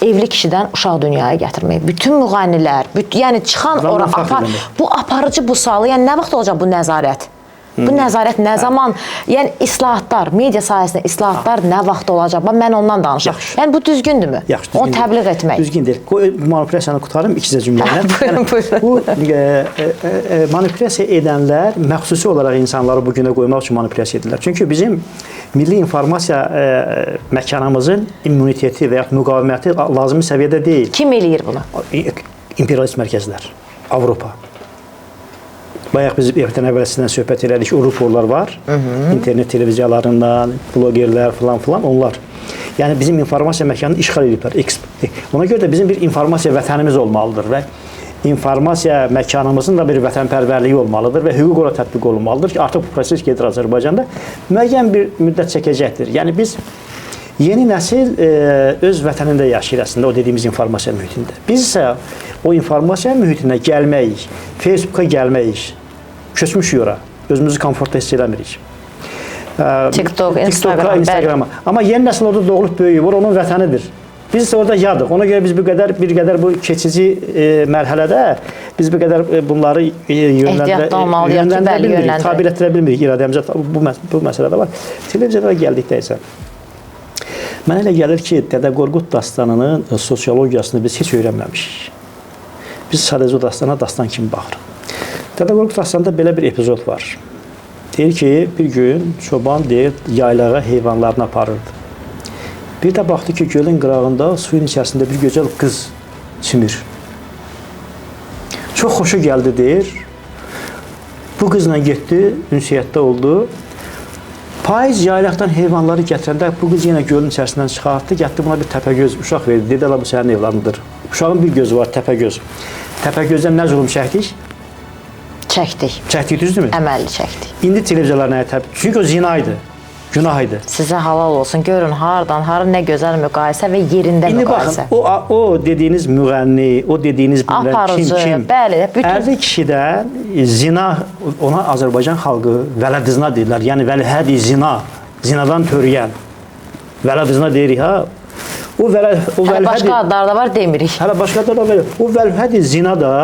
Evli kişidən uşaq dünyaya gətirmək. Bütün müğənnilər, yəni çıxan ora bu aparıcı bu salı, yəni nə vaxt olacaq bu nəzarət? Bu nəzarət nə zaman, yəni islahatlar, media sahəsində islahatlar nə vaxt olacaq? Mən ondan danışıram. Yəni bu düzgündürmü? Onu təbliğ etmək. Düzgün deyil. Bu manipulyasiyanı qutarım ikicə cümlələ. Bu manipulyasiya edənlər məxsusi olaraq insanları bu günə qoymaq üçün manipulyasiya edirlər. Çünki bizim milli informasiya məkanımızın immuniteti və ya müqaviməti lazımi səviyyədə deyil. Kim eləyir bunu? İmperialist mərkəzlər, Avropa. Bayaq biz evdən əvvəlsindən söhbət elədik, o ruporlar var, internet televiziyalarından, blogerlər filan, onlar. Yəni bizim informasiya məkanını işğal ediblər. Ona görə də bizim bir informasiya vətənimiz olmalıdır və informasiya məkanımızın da bir vətənpərvərliyi olmalıdır və hüquq olaraq tətbiq olunmalıdır ki, artıq bu proses gedir Azərbaycanda. Müəyyən bir müddət çəkəcəkdir. Yəni biz yeni nəsil öz vətənində yaşayır əslində, o dediyimiz informasiya mühitində. Biz isə o informasiya mühitinə gəlməyik, Facebooka gəlməyik, köçmüşük ora, özümüzü komfortda hiss eləmirik. TikTok, Instagrama. Amma yeni nəsil orada doğulub böyüyüb, onun vətənidir. Biz isə orada yadıq. Ona görə biz bir qədər bu keçici mərhələdə biz bir qədər bunları yönləndirə bilmirik, tabir etdirə bilmirik iradəmizə. Bu məsələ də var. Televiziyada gəldikdə isə mənə elə gəlir ki, Dədə Qorqud dastanının sosiologiyasını biz heç öyrənməmişik. Biz sadəcə o dastana dastan kimi baxırıq. Dədə Qorqud dastanında belə bir epizod var. Deyir ki, bir gün çoban deyir, yaylağa heyvanlarını aparırdı. Bir də baxdı ki, gölün qırağında suyun içərisində bir gözəl qız çimir. Çox xoşu gəldi deyir. Bu qızla getdi, ünsiyyətdə oldu. Payız yaylaqdan heyvanları gətirəndə bu qız yenə gölün içərisindən çıxartdı, getdi buna bir təpəgöz uşaq verdi. Dedi, bu sənin evladındır. Uşağın bir gözü var, təpəgöz. Təpəgözdən nə zulüm çəkdik? Çəkdik. Çəkdik, düzdürmü? Əməlli çəkdik. İndi televizorlar nəyə təbii? Çünki o zinaydı. Günah idi. Sizə halal olsun. Görün hardan, hara nə gözəl müqayisə və yerində İndi müqayisə. Baxın, o dediyiniz müğənni, o dediyiniz aparıcı, kim? Bəli, bütün Ərdə kişidən zina, ona Azərbaycan xalqı vələdizna deyirlər. Yəni vəlihədi zina, zinadan törəyən. Vələdizna deyirik ha. Hələ başqa adlar da var, demirik. Hələ başqa adlar da var. O vəlihədi zina da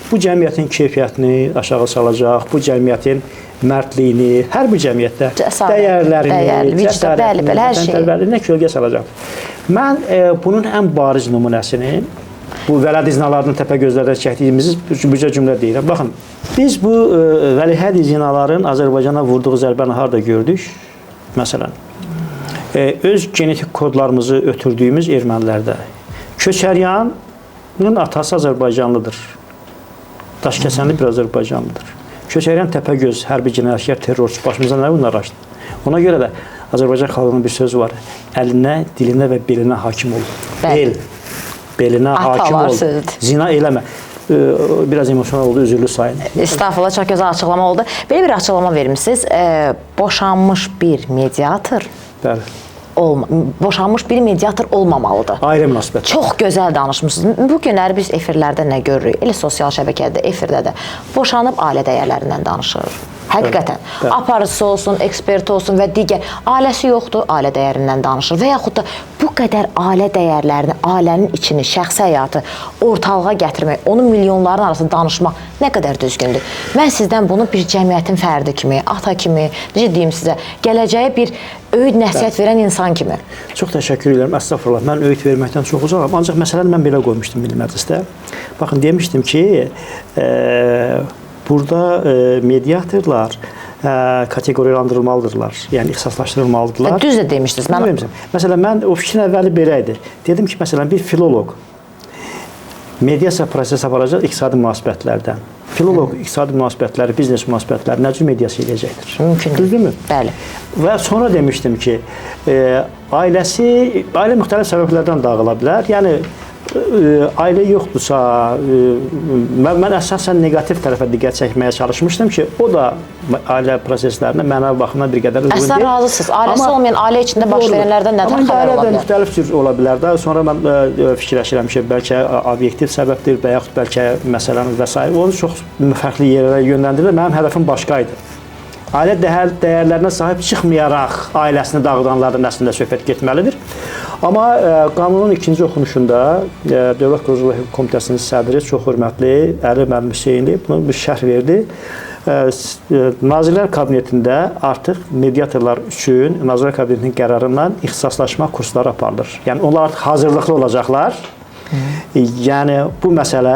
bu cəmiyyətin keyfiyyətini aşağı salacaq, bu cəmiyyətin mərdliyini, hər bir cəmiyyətdə dəyərlərini, cəsarətini, vətənpərvərliyini kölgə salacaq. Mən bunun ən bariz nümunəsini bu vələdiznalardan təpəgözlərdən çəkdiyimiz bücə cümlə deyirəm. Baxın, biz bu vəlihədi zinaların Azərbaycana vurduğu zərbəni harada gördük? Məsələn, öz genetik kodlarımızı ötürdüyümüz ermənilərdə. Köçəryanın atası Azərbaycanlıdır. Daşkəsənli bir Azərbaycanlıdır. Köçəryan Təpəgöz, hərbi cinayətkar, terrorçu, başımıza nə bunlar açdı? Ona görə də Azərbaycan xalqının bir sözü var. Əlinə, dilinə və belinə hakim ol. Belinə hakim ol. Zina eləmə. Biraz emosional oldu, üzürlü sayın. Estağfurullah, çox gözəl açıqlama oldu. Belə bir açıqlama vermişsiniz. Boşanmış bir mediator. Bəli. Boşanmış bir mediator olmamalıdır. Ayrı münasibət. Çox gözəl danışmışsınız. Bu günləri biz efirlərdə nə görürük? Elə sosial şəbəkədə, efirdə də boşanıb ailə dəyərlərindən danışır. Həqiqətən. Aparıcısı olsun, ekspert olsun və digər. Ailəsi yoxdur, ailə dəyərindən danışır. Və yaxud da bu qədər ailə dəyərlərini, ailənin içini, şəxsi həyatı ortalığa gətirmək, onun milyonların arasında danışmaq nə qədər düzgündür. Mən sizdən bunu bir cəmiyyətin fərdi kimi, ata kimi, necə deyim sizə, gələcəyə bir öyüd nəsihət verən insan kimi. Çox təşəkkür edirəm. Əstəğfurullah. Mən öyüd verməkdən çox uzaqam. Ancaq məsələni mən belə qoymuşdum Milli Məclisdə. Baxın, demişdim ki, burada mediatorlar kateqoriyalandırılmalıdırlar. Yəni ixtisaslaşdırılmalıdırlar. Düz də demişdiniz. Məsələn, mən o fikrin əvvəli belə idi. Dedim ki, məsələn, bir filoloq mediasiya prosesi aparacaq iqtisadi münasibətlərdən. Filoloq iqtisadi münasibətləri, biznes münasibətləri nə cür mediasiya edəcəkdir? Mümkündür. Düzdürmü? Bəli. Və sonra demişdim ki, ailə müxtəlif səbəblərdən dağıla bilər. Yəni ailə yoxdursa, mən əsasən neqativ tərəfə diqqət çəkməyə çalışmışdım ki, o da ailə proseslərinə mənəvi baxımdan bir qədər uyğun deyil. Əslən razısınız. Ailəsi olmayan ailə içində baş verənlərdən nədən xəbər ola bilər? Müxtəlif cür ola bilər də. Sonra mən fikirləşirəm ki, bəlkə obyektiv səbəbdir və yaxud bəlkə məsələnin və s. Onu çox fərqli yerlərə yönləndirir. Mənim hədəfim başqa idi. Ailə dəyərlərinə sahib çıxmayaraq ailəsini dağıdanlardan əslində söhbət getməlidir. Amma qanunun ikinci oxunuşunda Dövlət Quruculuq Komitəsinin sədri, çox hörmətli Əli müəllim Hüseynli bunu bir şərh verdi. Nazirlər Kabinetində artıq mediatorlar üçün Nazirlər Kabinetinin qərarından ixtisaslaşma kursları aparılır. Yəni onlar artıq hazırlıqlı olacaqlar. Yəni bu məsələ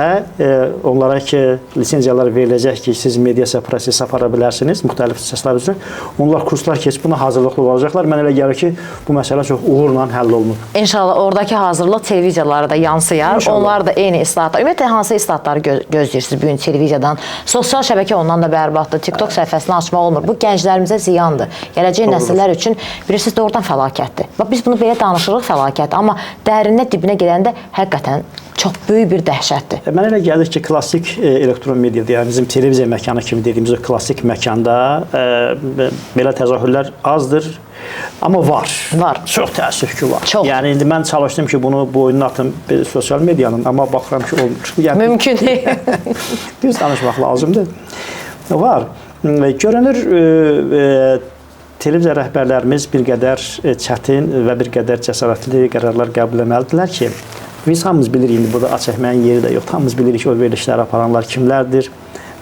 onlara ki, lisenziyalar veriləcək ki, siz mediasiya prosesi apara bilərsiniz müxtəlif ixtisaslar üçün. Onlar kurslar keçib buna hazırlıqlı olacaqlar. Mən elə gəlir ki, bu məsələ çox uğurla həll olunur. İnşallah oradakı hazırlıq televiziyalara da yansıyar. İnşallah. Onlar da eyni islahatlar. Ümumiyyətlə hansı islahatları gözləyirsiniz bu gün televiziyadan? Sosial şəbəkə ondan da bərbaddır. TikTok səhifəsini açmaq olmur. Bu gənclərimizə ziyandır. Gələcək nəsillər üçün bilirsiniz doğrudan fəlakətdir. Biz bunu belə danışırıq fəlakət, amma dərinə dibinə gedəndə həqiqətən həqiqətən çox böyük bir dəhşətdir. Mənə elə gəlir ki, klassik elektron mediada, yəni bizim televiziya məkanı kimi dediyimiz o klassik məkanda belə təzahürlər azdır. Amma var. Var. Çox təəssüf ki, var. Çox. Yəni indi mən çalışdım ki, bunu boynuna atım sosial medianın, amma baxıram ki, olmur. Yəni, Mümkün deyil. düz danışmaq lazımdır. Var. Görünür, televiziya rəhbərlərimiz bir qədər çətin və bir qədər cəsarətli qərarlar qəbul etməlidirlər ki, biz hamımız bilirik, indi burada aç çəkməyin yeri də yox, hamımız bilirik ki, o verilişləri aparanlar kimlərdir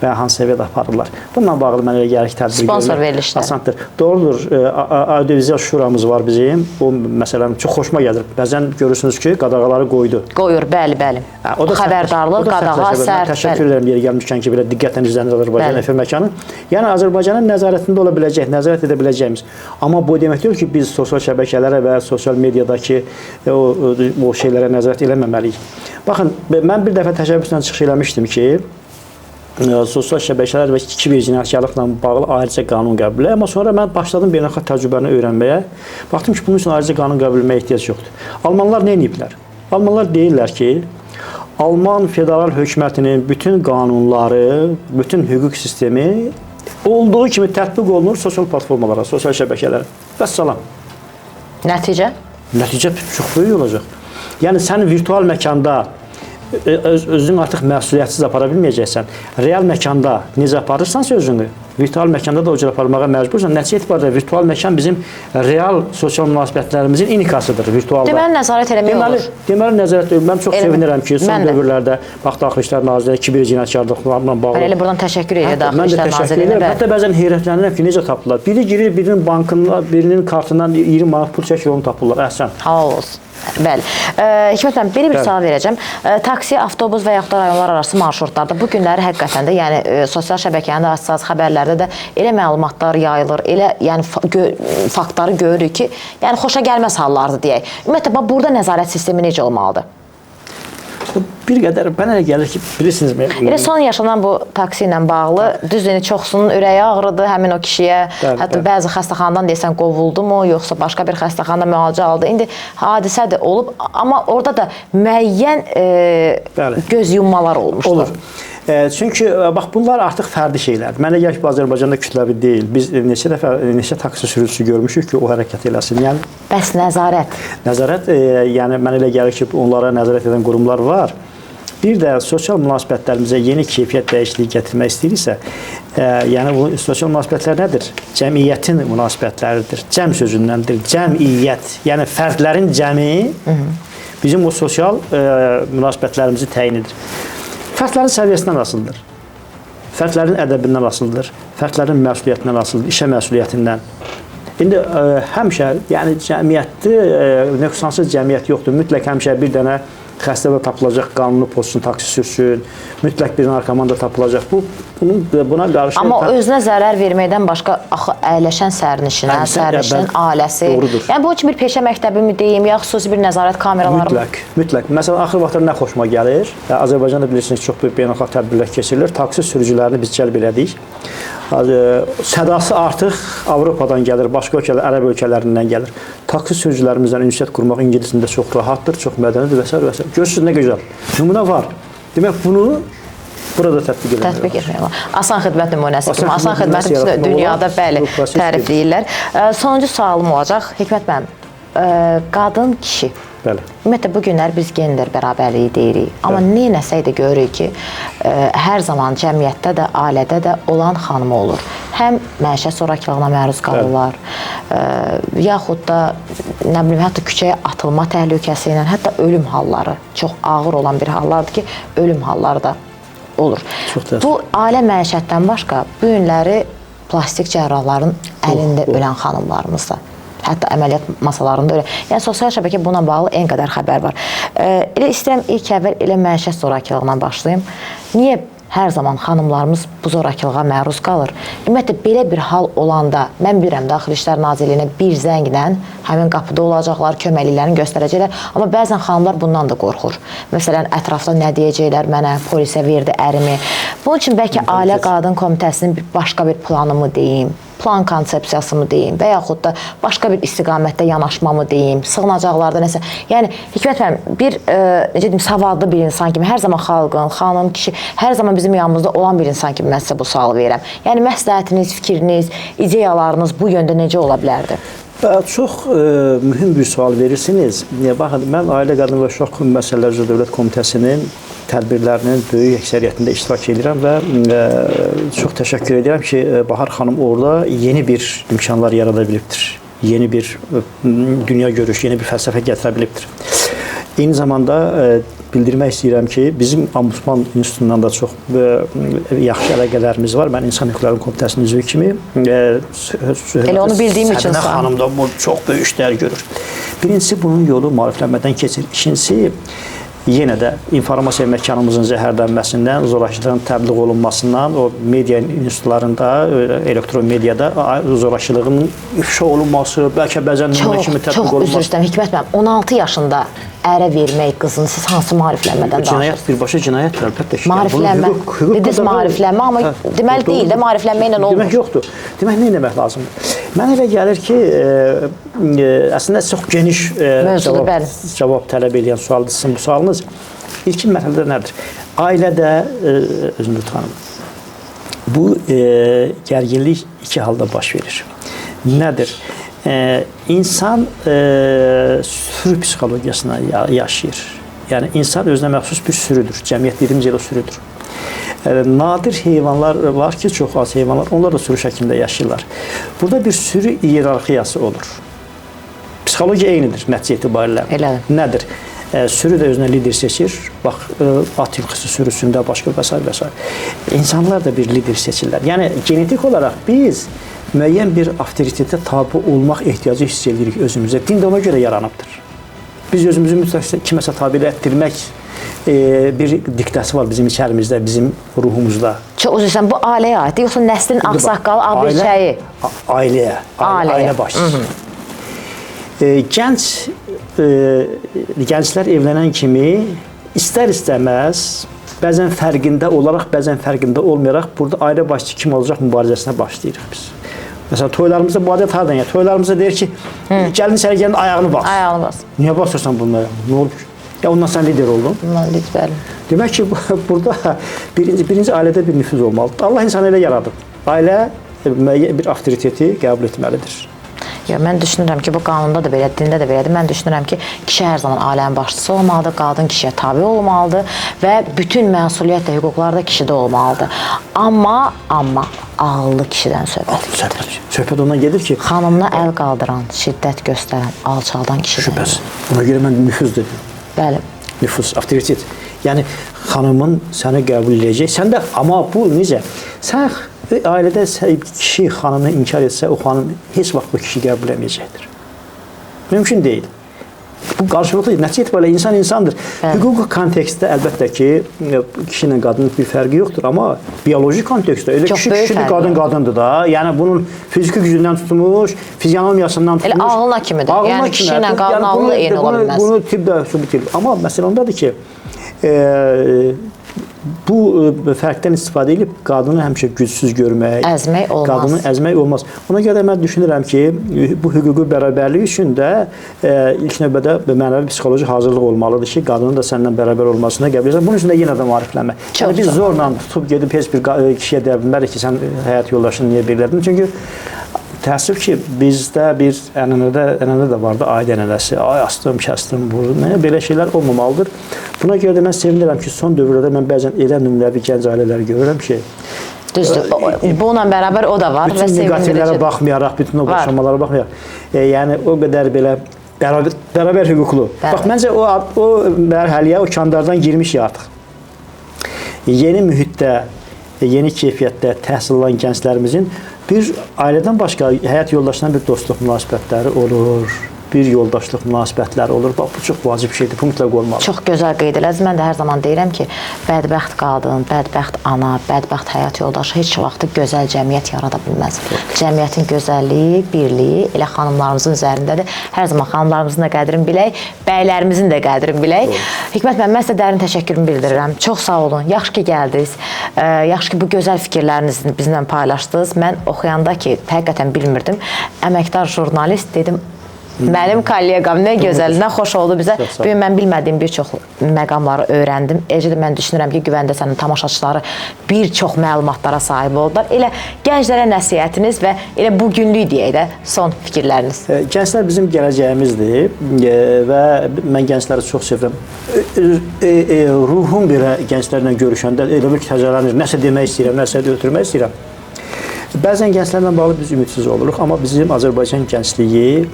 və hansı səviyyədə aparırlar. Bununla bağlı mənə elə gəlir ki, tədbir Sponsor verilişlər. asandır. Doğrudur, audiovizual şuramız var bizim. O məsələn çox xoşuma gəlir. Bəzən görürsünüz ki, qadağaları qoydu. Qoyur, bəli. O da xəbərdarlıq, qadağa, sərt. Təşəkkür edirəm yeri gəlmişkən ki, belə diqqətlə izlənir Azərbaycan Bəli. FM məkanı. Yəni Azərbaycanın nəzarətində ola biləcək, nəzarət edə biləcəyimiz. Amma bu demək deyil ki, biz sosial şəbəkələrə və sosial mediadakı o şeylərə nəzarət eləməməliyik. Baxın, mən bir dəfə təşəbbüslə çıxış eləmişdim ki, sosial şəbəkələr və kiber cinayətkarlıqla bağlı ayrıca qanun qəbul. Amma sonra mən başladım beynəlxalq təcrübəni öyrənməyə. Baxdım ki, bunun üçün ayrıca qanun qəbul etməyə ehtiyac yoxdur. Almanlar nə ediblər? Almanlar deyirlər ki, Alman federal hökumətinin bütün qanunları, bütün hüquq sistemi olduğu kimi tətbiq olunur sosial platformalara, sosial şəbəkələrə. Vəssalam. Nəticə? Nəticə çox böyük olacaq. Yəni sən virtual məkanda özünü artıq məsuliyyətsiz apara bilməyəcəksən. Real məkanda necə aparırsansa özünü, virtual məkanda da o cür aparmağa məcbursan. Nəticə etibarilə virtual məkan bizim real sosial münasibətlərimizin inikasıdır virtualda. Deməli, nəzarət eləmək olur. Deməli, nəzarət eləmək. Mən çox sevinirəm ki, son dövrlərdə Bax Daxili İşlər Nazirliyi kiber cinayətkarlıqlarla bağlı. Elə buradan təşəkkür edir Daxili İşlər Nazirliyinə. Hətta bəzən heyrətlənirəm ki, necə tapırlar. Biri girir, birinin bankından, birinin kartından 20 manat pul çəkir, onu tapırlar. Əhsən. Halal olsun. Bəli. Hikmət müəllim, belə bir sual verəcəm. Taksi, avtobus və yaxud da rayonlar arası marşrutlarda bu günləri həqiqətən də, yəni sosial şəbəkənin də açsaz xəbərlərdə də elə məlumatlar yayılır, elə yəni faktları görürük ki, yəni xoşa gəlməz hallardır deyək. Ümumiyyətlə, burada nəzarət sistemi necə olmalıdır? Bir qədər mənə elə gəlir ki, bilirsinizmi? Elə son yaşanan bu taksi ilə bağlı düzdür, çoxsunun ürəyi ağrıdı həmin o kişiyə. Hətta bəzi xəstəxanadan deyəsən qovuldu mu, yoxsa başqa bir xəstəxanada müalicə aldı. İndi hadisə də olub, amma orada da müəyyən göz yummalar olmuşdur. Olur. Çünki bax bunlar artıq fərdi şeylərdir. Mənə gəlir ki, Azərbaycanda kütləvi deyil. Biz neçə taksi sürücüsü görmüşük ki, o hərəkət eləsin. Yəni bəs nəzarət? Nəzarət, yəni mənə elə gəlir ki, onlara nəzarət edən qurumlar var. Bir də sosial münasibətlərimizə yeni keyfiyyət dəyişikliyi gətirmək istəyirsə, yəni bu sosial münasibətlər nədir? Cəmiyyətin münasibətləridir. Cəm sözündəndir. Cəmiyyət, yəni fərdlərin cəmi bizim o sosial münasibətlərimizi təyin edir. Fərdlərin səviyyəsindən asılıdır. Fərdlərin ədəbindən asılıdır. Fərdlərin məsuliyyətindən asılıdır, işə məsuliyyətindən. İndi həmişə, yəni cəmiyyətdə nöqsansız cəmiyyət yoxdur. Mütləq həmişə bir dənə xəstə də tapılacaq, qanunu pozsun, taksi sürsün. Mütləq bir narkoman da tapılacaq. Buna qarşı... Amma özünə zərər verməkdən başqa axı əyləşən sərnişinə, sərnişinin ailəsi. Doğrudur. Yəni bu üçün bir peşə məktəbi mi deyim, ya xüsusi bir nəzarət kameraları mı? Mütləq. Məsələn, axır vaxtlar nə xoşuma gəlir? Azərbaycanda bilirsiniz, çox böyük beynəlxalq tədbirlər keçirilir. Taksi sürücülərini biz cəlb elədik. Sədası artıq Avropadan gəlir, başqa ölkələr, ərəb ölkələrindən gəlir. Taksi sürücülərimizdən ünsiyyət qurmaq ingilisində çox rahatdır, çox mədənidir və s. və s. Görürsünüz nə gözəl. Nümunə var. Demək bunu burada tətbiq etmək. Tətbiq etmək. Asan xidmət nümunəsi kimi. Asan xidməti dünyada bəli tərifləyirlər. Sonuncu sualım olacaq. Hikmət müəllim, qadın, kişi. Bəli. Ümumiyyətlə bu günlər biz gender bərabərliyi deyirik. Amma nə nəsək də görürük ki, hər zaman cəmiyyətdə də, ailədə də olan xanım olur. Həm məişət zorakılığına məruz qalırlar, yaxud da nə bilim, hətta küçəyə atılma təhlükəsi ilə, hətta ölüm halları, çox ağır olan bir hallardır ki, ölüm halları da olur. Bu ailə məişətdən başqa bu günləri plastik cərrahların əlində ölən xanımlarımızda. Hətta əməliyyat masalarında öyle. Yəni sosial şəbəkə buna bağlı en qədər xəbər var. Elə istəyirəm ilk əvvəl elə məişət zorakılığına başlayım. Niyə hər zaman xanımlarımız bu zorakılığa məruz qalır? Ümumiyyətlə belə bir hal olanda mən bilirəm Daxili İşlər Nazirliyinə bir zənglə həmin qapıda olacaqlar, köməkliklərini göstərəcəklər. Amma bəzən xanımlar bundan da qorxur. Məsələn, ətrafda nə deyəcəklər mənə, polisə verdi ərimi. Bunun üçün bəlkə Ailə Qadın Komitəsinin başqa bir planı mı deyim? plan konsepsiyası mı deyim və yaxud da başqa bir istiqamətdə yanaşma mı deyim, sığınacaqlarda nəsə. Yəni Hikmət müəllim bir necə deyim, savadlı bir insan kimi hər zaman xalqın, xanım, kişi, hər zaman bizim yanımızda olan bir insan kimi mən sizə bu sualı verirəm. Yəni məsləhətiniz, fikriniz, ideyalarınız bu yöndə necə ola bilərdi? Çox mühüm bir sual verirsiniz. Baxın, mən Ailə, Qadın və Uşaq Məsələləri üzrə Dövlət Komitəsinin tədbirlərinin böyük əksəriyyətində iştirak edirəm və çox təşəkkür edirəm ki, Bahar xanım orada yeni bir imkanlar yarada bilibdir. Yeni bir dünya görüş, yeni bir fəlsəfə gətirə bilibdir. Eyni zamanda bildirmək istəyirəm ki, bizim Ombudsman İnstitutundan da çox yaxşı əlaqələrimiz var. Mən İnsan Hüquqları Komitəsinin üzvü kimi elə onu bildiyim üçün Səbinə xanım da bu çox böyük işlər görür. Birincisi, bunun yolu maariflənmədən keçir. İkincisi, yenə də informasiya məkanımızın zəhərlənməsindən, zorakılığın təbliğ olunmasından, o media institutlarında, elektron mediada zorakılığın ifşa olunması, bəlkə bəzən nümunə kimi tətbiq olunması. Çox üzr istəyirəm Hikmət müəllim, 16 yaşında ərə vermək qızını siz hansı maariflənmədən danışırsınız? Cinayət birbaşa cinayətdir, əlbəttə ki. Maariflənmə. Dediniz maariflənmə, amma deməli deyil də maariflənmə ilə olmur. Demək yoxdur. Demək nə etmək lazımdır? Mənə elə gəlir ki, əslində çox geniş cavab tələb edən sualdır sizin bu sualınız. İlkin mərhələdə nədir? Ailədə, özünü tutanım, bu gərginlik iki halda baş verir. Nədir? İnsan sürü psixologiyasına yaşayır. Yəni, insan özünə məxsus bir sürüdür. Cəmiyyət dediyimiz elə sürüdür. Nadir heyvanlar var ki, çox az heyvanlar, onlar da sürü şəklində yaşayırlar. Burada bir sürü iyerarxiyası olur. Psixologiya eynidir, nəticə etibarilə. Nədir? Sürü də özünə lider seçir. Bax, at ilxısı sürüsündə başqa və s. İnsanlar da bir lider seçirlər. Yəni, genetik olaraq biz müəyyən bir avtoritetə tabi olmaq ehtiyacı hiss edirik özümüzə. Din də ona görə yaranıbdır. Biz özümüzü mütləq kiməsə tabi etdirmək bir diktəsi var bizim içərimizdə, bizim ruhumuzda. Çox üzr istəyirəm, bu ailəyə aiddir, yoxsa nəslin ağsaqqalı, abirçəyi? Ailəyə, ailə başçısı. Gənclər evlənən kimi istər-istəməz, bəzən fərqində olaraq, bəzən fərqində olmayaraq burada ailə başçısı kim olacaq mübarizəsinə başlayırıq biz. Məsələn, toylarımızda bu adət hardan gəlir? Toylarımızda deyir ki, gəlin içəri gəlin, ayağını bas. Ayağını bas. Niyə basırsan bunlara? Nə olur? Ya ondan sən lider oldun. Ondan lider, bəli. Demək ki, burada birinci ailədə bir nüfuz olmalıdır. Allah insanı elə yaradıb. Ailə bir avtoriteti qəbul etməlidir. Mən düşünürəm ki, bu qanunda da belə, dində də belədir. Mən düşünürəm ki, kişi hər zaman ailənin başçısı olmalıdır, qadın kişiyə tabi olmalıdır və bütün məsuliyyət və hüquqlar da kişidə olmalıdır. Amma ağıllı kişidən söhbət gedir. Söhbət ondan gedir ki, xanımına əl qaldıran, şiddət göstərən, alçaldan kişidən. Şübhəsiz. Ona görə mən nüfuz dedim. Bəli. Nüfuz, avtoritet. Yəni, xanımın səni qəbul edəcək. Sən də, amma bu necə? Sən ailədə kişi xanımını inkar etsə, o xanım heç vaxt bu kişi qəbul etməyəcəkdir. Mümkün deyil. Bu qarşılıqlı, nəticə etibarilə insan insandır. Hüquqi kontekstdə əlbəttə ki, kişi ilə qadının bir fərqi yoxdur, amma bioloji kontekstdə elə kişi kişidir, qadın qadındır da. Yəni, bunun fiziki gücündən tutmuş, fizionomiyasından tutmuş. Elə ağlına kimidir. Yəni, kişi ilə qadın ağlı eyni ola bilməz. Bunu tibb də sübut edir. Amma məsələ ondadır ki, bu fərqdən istifadə edib qadını həmişə gücsüz görmək, əzmək olmaz. Qadını əzmək olmaz. Ona görə mən düşünürəm ki, bu hüquqi bərabərlik üçün də ilk növbədə mənəvi psixoloji hazırlıq olmalıdır ki, qadının da səndən bərabər olmasına qəbul edirsən. Bunun üçün də yenə də maariflənmə. Yəni biz zorla tutub gedib heç bir kişiyə deyə bilmərik ki, sən həyat yoldaşını niyə belirlədin? Çünki təəssüf ki, bizdə bir ənənə də vardı, ailə ənənəsi. Ay, astım, kəstim, vurdum. Belə şeylər olmamalıdır. Buna görə də mən sevinirəm ki, son dövrlərdə mən bəzən elə nümunəvi gənc ailələri görürəm ki, düzdür. Bununla bərabər o da var və bütün sevindiricidir. negativlərə baxmayaraq, bütün o boşanmalara baxmayaraq, yəni o qədər belə bərabər hüquqlu. Bax, məncə o mərhələyə, o kandardan girmişik artıq. Yeni mühitdə, yeni keyfiyyətdə təhsil alan gənclərimizin bir ailədən başqa həyat yoldaşına bir dostluq münasibətləri olur. bir yoldaşlıq münasibətləri olur. Bax, bu çox vacib şeydir, bu mütləq olmalı. Çox gözəl qeyd elədiniz. Mən də hər zaman deyirəm ki, bədbəxt qadın, bədbəxt ana, bədbəxt həyat yoldaşı heç vaxt gözəl cəmiyyət yarada bilməz. Cəmiyyətin gözəlliyi, birliyi elə xanımlarımızın üzərindədir. Hər zaman xanımlarımızın da qədrini bilək, bəylərimizin də qədrini bilək. Hikmət müəllim, mən sizə dərin təşəkkürümü bildirirəm. Çox sağ olun. Yaxşı ki, gəldiniz. Yaxşı ki, bu gözəl fikirlərinizi bizimlə paylaşdınız. Mən oxuyanda ki, həqiqətən bilmirdim. Əməkdar jurnalist dedim, mənim kolleqam nə gözəl, nə xoş oldu bizə. Bugün mən bilmədiyim bir çox məqamları öyrəndim. Eləcə də mən düşünürəm ki, Güvəndə sənin tamaşaçıları bir çox məlumatlara sahib oldular. Elə gənclərə nəsihətiniz və elə bugünlük deyək də son fikirləriniz. Gənclər bizim gələcəyimizdir və mən gəncləri çox sevirəm. Ruhum belə gənclərlə görüşəndə elə bir təzələnir. Nəsə demək istəyirəm, nəsə ötürmək istəyirəm. Bəzən gənclərlə bağlı biz ümidsiz oluruq, amma bizim Azərbaycan gəncliyi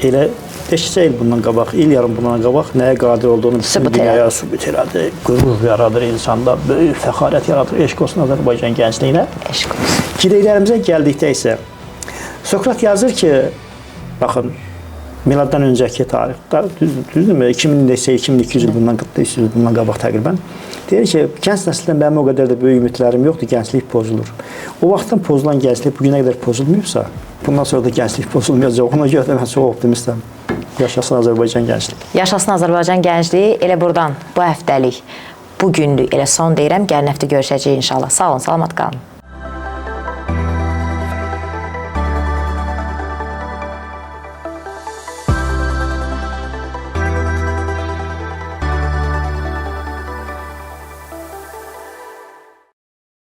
elə neçə il bundan qabaq, il yarım bundan qabaq nəyə qadir olduğunu bütün dünyaya sübut elədi. Qürur yaradır insanda, böyük fəxarət yaradır. Eşq olsun Azərbaycan gəncliyinə. Eşq olsun. Girəklərimizə gəldikdə isə Sokrat yazır ki, baxın, miladdan öncəki tarixdə, düzdürmü? 2200 il bundan, 300 il bundan qabaq təqribən. Deyir ki, gənc nəsildən mənim o qədər də böyük ümidlərim yoxdur, gənclik pozulur. O vaxtdan pozulan gənclik bugünə qədər pozulmayıbsa, bundan sonra da gənclik pozulmayacaq. Ona görə də mən çox optimistəm. Yaşasın Azərbaycan gəncliyi. Yaşasın Azərbaycan gəncliyi. Elə buradan bu həftəlik, bu günlük elə son deyirəm. Gələn həftə görüşəcəyik inşallah. Sağ olun, salamat qalın.